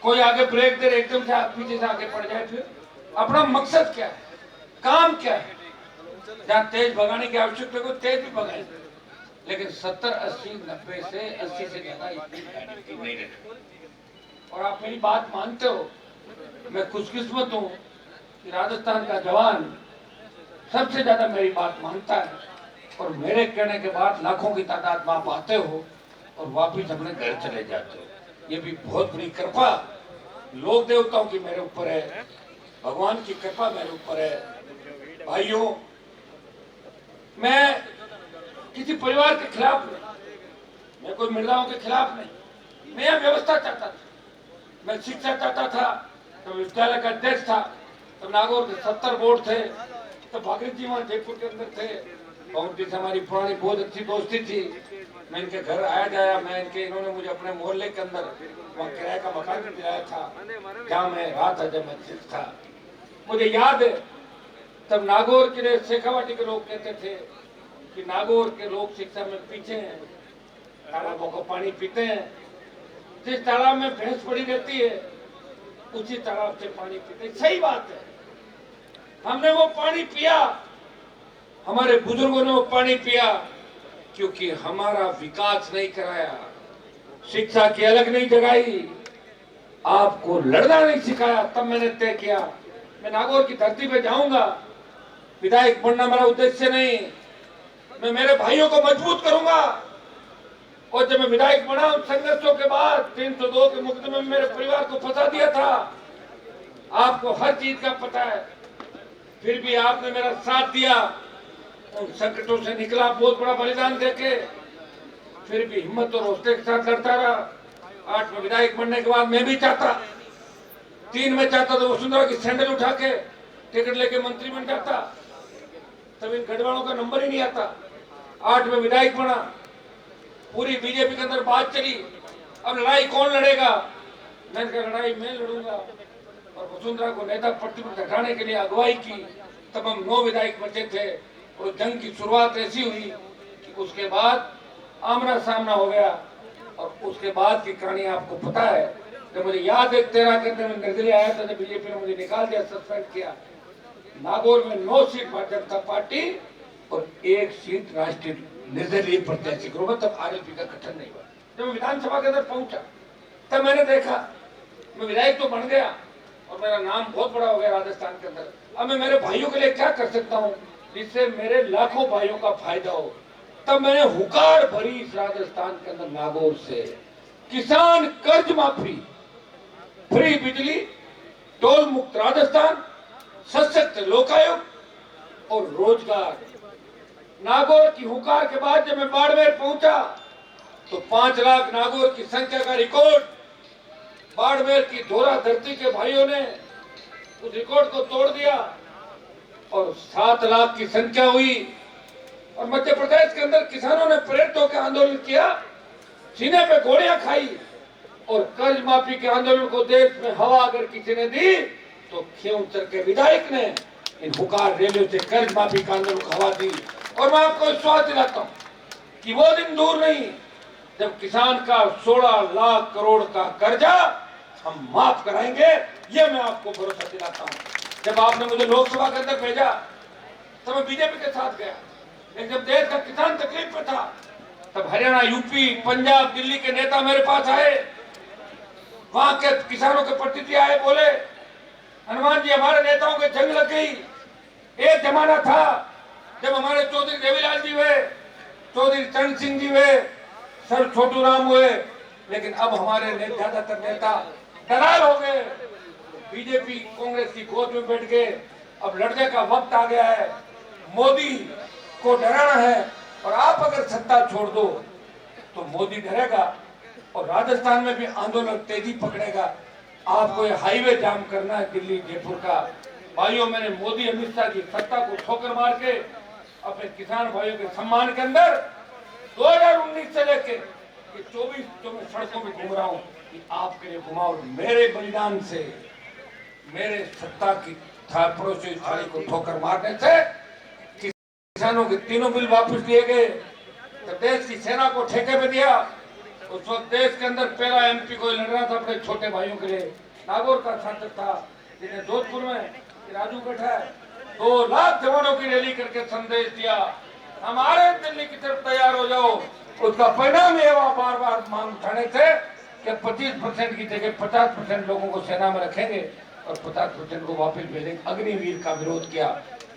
कोई आगे ब्रेक दे एकदम से पीछे से आगे पड़ जाए, फिर अपना मकसद क्या है, काम क्या है। जहाँ तेज भगाने की आवश्यकता को तेज भी भगाए, लेकिन 70, 80, 90 से 80 से ज्यादा स्पीड नहीं रहे। और आप मेरी बात मानते हो, मैं खुशकिस्मत हूँ कि राजस्थान का जवान सबसे ज्यादा मेरी बात मानता है। और मेरे कहने के बाद लाखों की तादाद में आप आते हो और वापिस अपने घर चले जाते हो। ये भी बहुत बड़ी कृपा लोक देवताओं की मेरे ऊपर है, भगवान की कृपा मेरे ऊपर है। भाइयों, मैं किसी परिवार के खिलाफ नहीं, मैं कोई महिलाओं के खिलाफ नहीं। मैं यह व्यवस्था चाहता था, मैं शिक्षा चाहता था। तो विद्यालय का अध्यक्ष था, तो नागौर के 70 बोर्ड थे, तो भागीरथ जी वहाँ जयपुर के अंदर थे। उनकी से हमारी पुरानी बहुत अच्छी दोस्ती थी। मैं इनके घर आया जाया, इन्होंने मुझे अपने मोहल्ले के अंदर वहाँ किराए का मकान भी दिलाया था, जहाँ मैं रहा था जब मैं शिक्षक था। मुझे याद है तब नागौर के शेखावाटी के लोग कहते थे कि नागौर के लोग शिक्षा में पीछे हैं, तालाबों को पानी पीते हैं, जिस तालाब में भैंस पड़ी रहती है उसी तालाब से पानी पीते। सही बात है, हमने वो पानी पिया, हमारे बुजुर्गों ने वो पानी पिया, क्योंकि हमारा विकास नहीं कराया, शिक्षा की अलग नहीं जगाई, आपको लड़ना नहीं सिखाया। तब मैंने तय किया मैं नागौर की धरती पे जाऊंगा, विधायक बनना मेरा उद्देश्य नहीं, मैं मेरे भाइयों को मजबूत करूंगा। और जब मैं विधायक बना, उन संघर्षों के बाद 302 के मुकदमे में मेरे परिवार को फंसा दिया था, आपको हर चीज का पता है। फिर भी आपने मेरा साथ दिया, उन संकटों से निकला, बहुत बड़ा बलिदान देके, फिर भी हिम्मत और हौसले के साथ लड़ता रहा। 8 में विधायक बनने के बाद मैं भी चाहता, 3 में चाहता तो वसुंधरा की सैंडल उठा के टिकट लेके मंत्री बन जाता, तब इन गढ़वालों का नंबर ही नहीं आता। 8 में विधायक बना, पूरी बीजेपी के अंदर बात चली, अब लड़ाई कौन लड़ेगा। मैंने कहा लड़ाई मैं लड़ूंगा, और वसुंधरा को नेता प्रतिपक्ष हटाने के लिए अगुवाई की। तब हम 9 विधायक बचे थे और जंग की शुरुआत ऐसी हुई कि उसके बाद आमना सामना हो गया। और उसके बाद की कहानी आपको पता है। जब मुझे याद है 13 के अंदर निर्दलीय आया था, जब बीजेपी ने मुझे निकाल दिया, सस्पेंड किया। नागौर में 9 सीट भारतीय जनता पार्टी और 1 सीट राष्ट्रीय निर्दलीय प्रत्याशी को, तब आरएलपी का गठन नहीं हुआ। जब मैं विधानसभा के अंदर पहुंचा तब मैंने देखा मैं विधायक तो बन गया और मेरा नाम बहुत बड़ा हो गया राजस्थान के अंदर। अब मैं मेरे भाइयों के लिए क्या कर सकता हूँ जिससे मेरे लाखों भाइयों का फायदा हो। तब मैंने हुकार भरी इस राजस्थान के अंदर नागौर से किसान कर्ज माफी, फ्री बिजली, टोल मुक्त राजस्थान, सशक्त लोकायुक्त और रोजगार। नागौर की हुंकार के बाद जब मैं बाड़मेर पहुंचा तो 5 लाख नागौर की संख्या का रिकॉर्ड बाड़मेर की धोरा धरती के भाइयों ने उस रिकॉर्ड को तोड़ दिया और 7 लाख की संख्या हुई। और मध्य प्रदेश के अंदर किसानों ने प्रेरित होकर आंदोलन किया, सीने पे गोलियां खाई और कर्ज माफी के आंदोलन को देश में हवा अगर किसी ने दी तो खींवसर के विधायक ने इन हुंकार रैलियों से कर्ज माफी का आंदोलन को हवा दी। और मैं आपको विश्वास दिलाता हूं कि वो दिन दूर नहीं जब किसान का 16 लाख करोड़ का कर्जा हम माफ कराएंगे, ये मैं आपको भरोसा दिलाता हूं। जब आपने मुझे लोकसभा के अंदर भेजा तब मैं बीजेपी के साथ गया, लेकिन जब देश का किसान तकलीफ में था तब हरियाणा, यूपी, पंजाब, दिल्ली के नेता मेरे पास आए, वहां के किसानों के प्रतिनिधि आए, बोले हनुमान जी हमारे नेताओं के जंग लग गई। एक जमाना था जब हमारे चौधरी देवीलाल जी हुए, चौधरी चरण सिंह जी हुए, सर छोटू राम हुए, लेकिन अब हमारे ज्यादातर नेता दलाल हो गए, बीजेपी कांग्रेस की गोद में बैठ गए। अब लड़ने का वक्त आ गया है, मोदी को डराना है और आप अगर सत्ता छोड़ दो तो मोदी डरेगा और राजस्थान में भी आंदोलन तेजी पकड़ेगा। आपको ये हाईवे जाम करना है दिल्ली जयपुर का। भाइयों, मैंने मोदी अमित शाह की सत्ता को ठोकर मार के अपने किसान भाइयों के सम्मान के अंदर 2019 से लेके 24 जो मैं सड़कों में घूम रहा हूँ कि आपके लिए घुमाओ, मेरे बलिदान से, मेरे सत्ता की पड़ोसी थाली को ठोकर मारने से किसानों के 3 बिल वापस लिए गए, तो देश की सेना को ठेके पे दिया। उस वक्त देश के अंदर पहला एमपी कोई लड़ रहा था अपने छोटे भाइयों के लिए, नागौर का सांसद था, जिन्हें जोधपुर में राजू बैठा है, 2 लाख जवानों की रैली करके संदेश दिया हमारे दिल्ली की तरफ तैयार हो जाओ। उसका परिणाम ये हुआ बार बार मांग उठाने से कि 25% की जगह 50% लोगों को सेना में रखेंगे और 50% को वापस भेजेंगे। अग्निवीर का विरोध किया,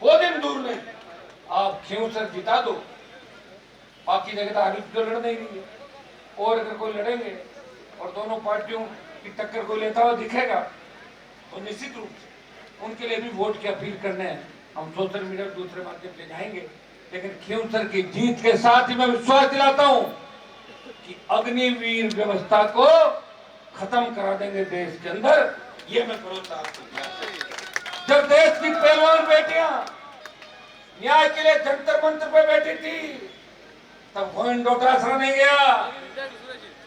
वो दिन दूर नहीं। आप खींवसर जिता दो, बाकी जगह तो आगे तो लड़ना ही नहीं है। और अगर कोई लड़ेंगे और दोनों पार्टियों की टक्कर को लेता हुआ दिखेगा तो निश्चित रूप से उनके लिए भी वोट की अपील करने हम सोशल मीडिया दूसरे माध्यम से जाएंगे। लेकिन खींवसर की जीत के साथ ही मैं विश्वास दिलाता हूं कि अग्निवीर व्यवस्था को खत्म करा देंगे देश के अंदर, ये मैं भरोसा आपको दिलाता। जब देश की पहलवान बेटियां न्याय के लिए जंतर मंत्र पे बैठी थी तब गोविंद डोटासरा नहीं गया,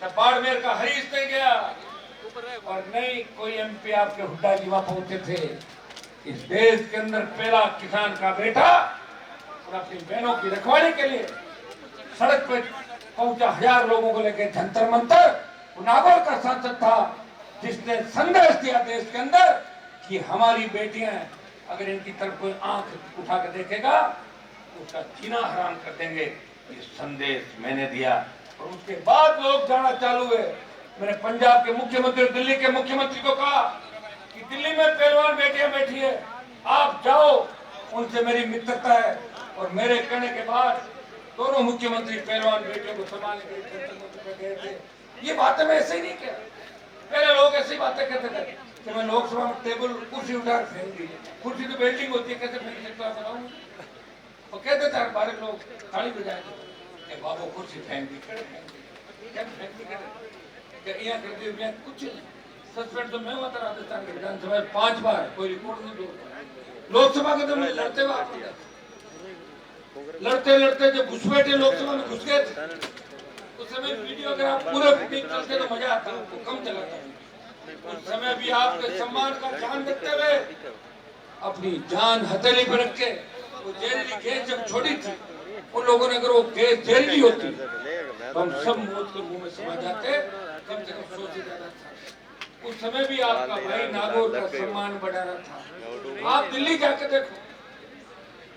तब बाड़मेर का हरीश नहीं गया और नहीं कोई एमपी आपके हुड्डा जी वहां पहुंचे थे। इस देश के अंदर पहला किसान का बेटा और अपनी बहनों की रखवाली के लिए सड़क पे पहुंचा, 1000 लोगों को लेकर जंतर मंतर। नागौर का सांसद था जिसने संदेश दिया देश के अंदर कि हमारी बेटियां अगर इनकी तरफ कोई आंख उठा कर देखेगा तो उसका जीना हराम कर देंगे। ये संदेश मैंने दिया और उसके बाद लोग जाना चालू हुए। मैंने पंजाब के मुख्यमंत्री और दिल्ली के मुख्यमंत्री को कहा कि दिल्ली में पहलवान बेटियां बैठी है, आप जाओ, उनसे मेरी मित्रता है। और मेरे कहने के बाद दोनों मुख्यमंत्री पहलवान बेटियों को सम्मान गए थे। ये बातें मैं ऐसे ही नहीं किया, पहले लोग ऐसी बातें कहते थे कि मैं लोकसभा में टेबल कुर्सी उठा फेंक दी, कुर्सी तो बिल्डिंग होती है, कैसे फेंक सकता बताऊं। और कहते थे बारे लोग ताली बजाए थे, बाबू कुर्सी फेंक दी, क्या फेंक दी, यहाँ कर दी, मैं कुछ सस्पेंड तो मैं हुआ था राजस्थान के विधानसभा 5 बार, कोई रिपोर्ट नहीं दो। लोकसभा के तो मैं लड़ते हुए लड़ते जब घुसपैठे लोकसभा में घुस गए थे उस समय वीडियो अगर आप पूरा चलते तो मजा आता, आपको कम चलाता। उस समय भी आपके सम्मान का ध्यान रखते हुए अपनी जान हथेली पर रख के वो जहरीली गैस जब छोड़ी थी, उन लोगों ने अगर वो गैस जहरीली होती तो हम सब मौत के मुंह में समा जाते, कम से कम सोच ही जाना था। उस समय भी आपका भाई नागौर का सम्मान बढ़ा रहा था। आप दिल्ली जाके देखो,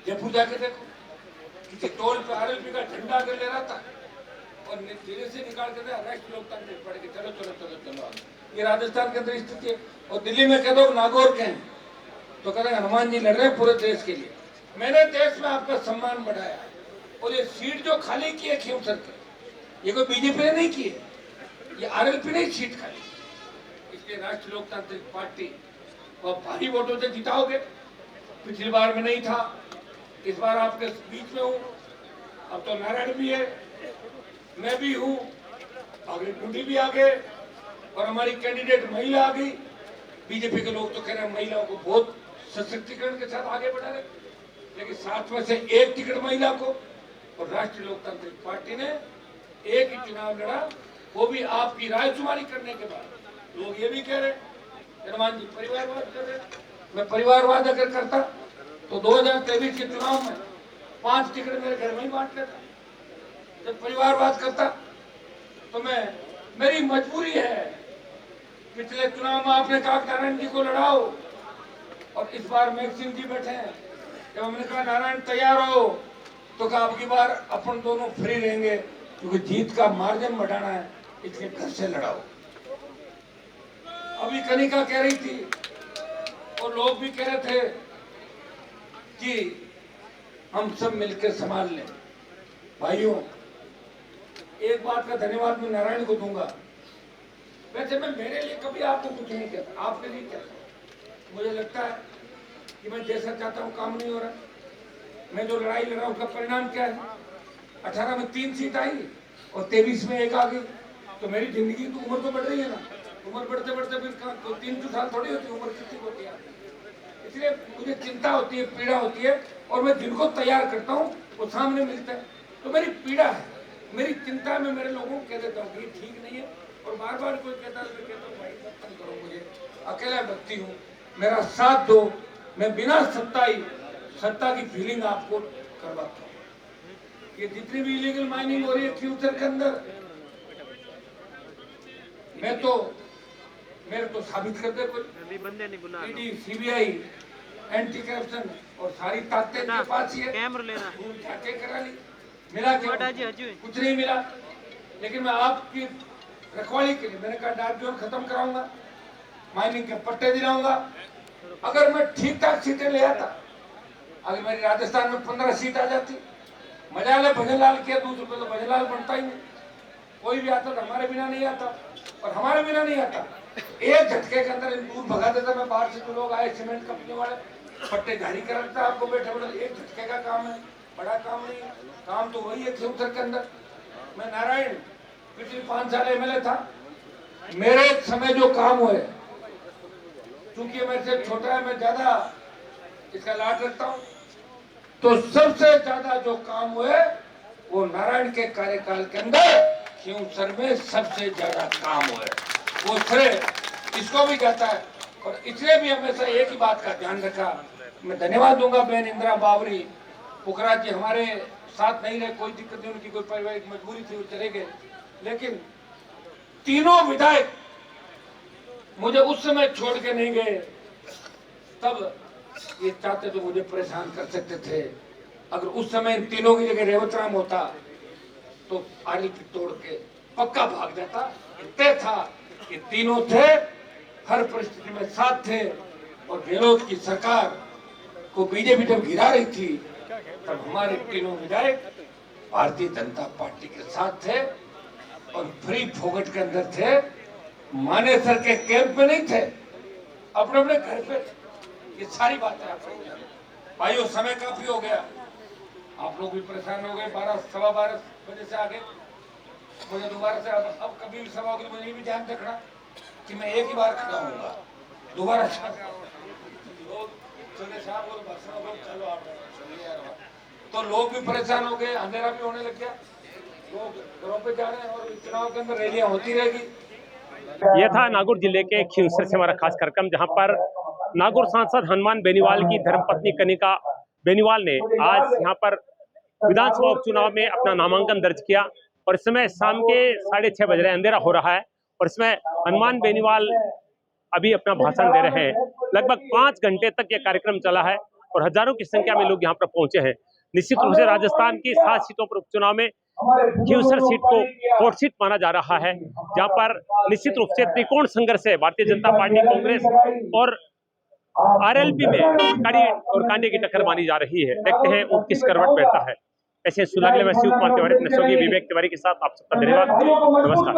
जयपुर जाके देखो, किसी टोल पे आरएलपी का झंडा कर ले रहा था और धीरे से निकाल के राष्ट्रीय लोकतांत्रिक पार्टी के चलो चलो चलो चलो। ये राजस्थान के अंदर स्थिति है। और दिल्ली में कह दो नागौर के हैं तो कह रहे हनुमान जी लड़ रहे हैं पूरे देश के लिए। मैंने देश में आपका सम्मान बढ़ाया और ये सीट जो खाली की है खींवसर की, ये कोई बीजेपी ने नहीं की है, ये आरएलपी ने सीट खाली, इसलिए राष्ट्रीय लोकतांत्रिक पार्टी वो भारी वोटों से जिताओगे। पिछली बार में नहीं था, इस बार आपके बीच में हूँ, अब तो नारायण भी है, मैं भी हूँ, आगे टूटी भी आ गए और हमारी कैंडिडेट महिला आ गई। बीजेपी के लोग तो कह रहे हैं महिलाओं को बहुत सशक्तिकरण के साथ आगे बढ़ा रहे, लेकिन 7 में से 1 टिकट महिला को। और राष्ट्रीय लोकतांत्रिक पार्टी ने एक ही चुनाव लड़ा, वो भी आपकी रायशुमारी करने के बाद। लोग ये भी कह रहे हनुमान जी परिवारवाद कर रहे। मैं परिवारवाद अगर करता तो 2023 के चुनाव में 5 टिकट मेरे घर में ही बांट लेता। जब परिवारवाद करता तो मेरी मजबूरी है। पिछले चुनाव में आपने कहा नारायण जी को लड़ाओ और इस बार मैक्सिम जी बैठे हैं। जब हमने कहा नारायण तैयार हो तो कहा अब की बार अपन दोनों फ्री रहेंगे, क्योंकि जीत का मार्जिन बढ़ाना है, इसलिए घर से लड़ाओ। अभी कनिका कह रही थी और लोग भी कह रहे थे कि हम सब मिलकर संभाल लें। भाइयों, एक बात का धन्यवाद मैं नारायण को दूंगा। वैसे मैं मेरे लिए कभी आपको कुछ नहीं कहता, आपके लिए कहता। मुझे लगता है कि मैं जैसा चाहता हूँ काम नहीं हो रहा। मैं जो लड़ाई लड़ रहा हूँ उसका परिणाम क्या है? 18 में 3 सीट आई और 23 में 1 आ गई। तो मेरी जिंदगी तो उम्र तो बढ़ रही है ना। उम्र बढ़ते बढ़ते फिर 3 साल थोड़ी होती है, उम्र कितनी होती है। इसलिए मुझे चिंता होती है, पीड़ा होती है, और मैं जिनको तैयार करता हूँ वो सामने मिलता है। तो मेरी पीड़ा है, मेरी चिंता में मेरे लोगों को कह देता हूँ कि ठीक नहीं है। और बार बार कोई कहता है तो कहता हूँ भाई मत करो, मुझे अकेला व्यक्ति हूँ, मेरा साथ दो। मैं बिना सत्ता की फीलिंग आपको करवाता हूँ। ये जितनी भी इलीगल माइनिंग हो रही है फ्यूचर के अंदर, मेरे तो साबित कर दे कोई। ईडी, सीबीआई, एंटी करप्शन और सारी ताकतें के पास ही है। जाके करा ली, मिला क्या? कुछ नहीं मिला। लेकिन मैं आपकी रखवाली के लिए मैंने कहा डार्क जोन खत्म कराऊंगा, माइनिंग के पट्टे दिलाऊंगा। अगर मैं ठीक ठाक सीटें ले आता, अगर मेरी राजस्थान में 15 सीट आ जाती, मजाल है भजनलाल किया, दूसरे पे तो भजनलाल बनता ही नहीं। कोई भी आता तो हमारे बिना नहीं आता, और हमारे बिना नहीं आता। एक झटके के अंदर दूर भगा देता मैं। बाहर से जो लोग आए सीमेंट कंपनी वाले, पट्टे जारी कर रखता आपको बैठे बैठे। एक झटके का काम है, बड़ा काम नहीं है। काम तो वही है फ्यूचर के अंदर। मैं नारायण पिछले 5 साल एमएलए था। मेरे समय जो काम हुए, चूंकि मेरे से छोटा है, मैं ज्यादा इसका लाड रखता हूँ, तो सबसे ज्यादा जो काम हुए वो नारायण के कार्यकाल के अंदर खियूसर में सबसे ज्यादा काम हुए। वो श्रेय इसको भी जाता है। और इसलिए भी हमेशा एक ही बात का ध्यान रखा। मैं धन्यवाद दूंगा बहन इंदिरा बावरी, पुखरा जी हमारे साथ नहीं रहे, कोई दिक्कत नहीं, उनकी कोई पारिवारिक मजबूरी थी, वो चले गए। लेकिन तीनों विधायक मुझे उस समय छोड़ के नहीं गए। तब ये चाहते तो मुझे परेशान कर सकते थे। अगर उस समय इन तीनों की जगह रेवत राम होता तो आली की तोड़ के पक्का भाग जाता। तय था कि तीनों थे, हर परिस्थिति में साथ थे। और गहलोत की सरकार को बीजेपी जब गिरा रही थी, तब हमारे तीनों विधायक भारतीय जनता पार्टी के साथ थे और फ्री फोकट के अंदर थे। मानेसर के कैंप में नहीं थे, अपने अपने घर पे थे। ये सारी बातें आप भाइयों, समय काफी हो गया, आप लोग भी परेशान हो गए। 12-12:15 बजे से आगे मुझे दोबारा से अब कभी भी सभा होगी, मुझे भी ध्यान रखना कि मैं एक ही बार खड़ा होऊंगा। दोबारा तो लोग भी परेशान हो गए, अंधेरा भी होने लग गया, लोग घरों पे जा रहे हैं और चुनाव के अंदर रैलियां होती रहेगी। यह था नागौर जिले के खियूसर से हमारा खास कार्यक्रम, जहां पर नागौर सांसद हनुमान बेनीवाल की धर्मपत्नी कनिका बेनीवाल ने आज यहां पर विधानसभा उपचुनाव में अपना नामांकन दर्ज किया। और इस समय शाम के 6:30 बज रहे हैं, अंधेरा हो रहा है, और इसमें हनुमान बेनीवाल अभी अपना भाषण दे रहे हैं। लगभग 5 घंटे तक यह कार्यक्रम चला है और हजारों की संख्या में लोग यहाँ पर पहुंचे हैं। निश्चित रूप से राजस्थान की 7 सीटों पर उपचुनाव में खियूसर सीट को हॉट सीट माना जा रहा है, जहां पर निश्चित रूप से त्रिकोण संघर्ष है। भारतीय जनता पार्टी, कांग्रेस और आरएलपी में कड़ी और कांटे की टक्कर मानी जा रही है। देखते हैं वो किस करवट बैठता है। ऐसे सुलगले में शिव कुमार तिवारी, विवेक तिवारी के साथ आप सबका धन्यवाद, नमस्कार।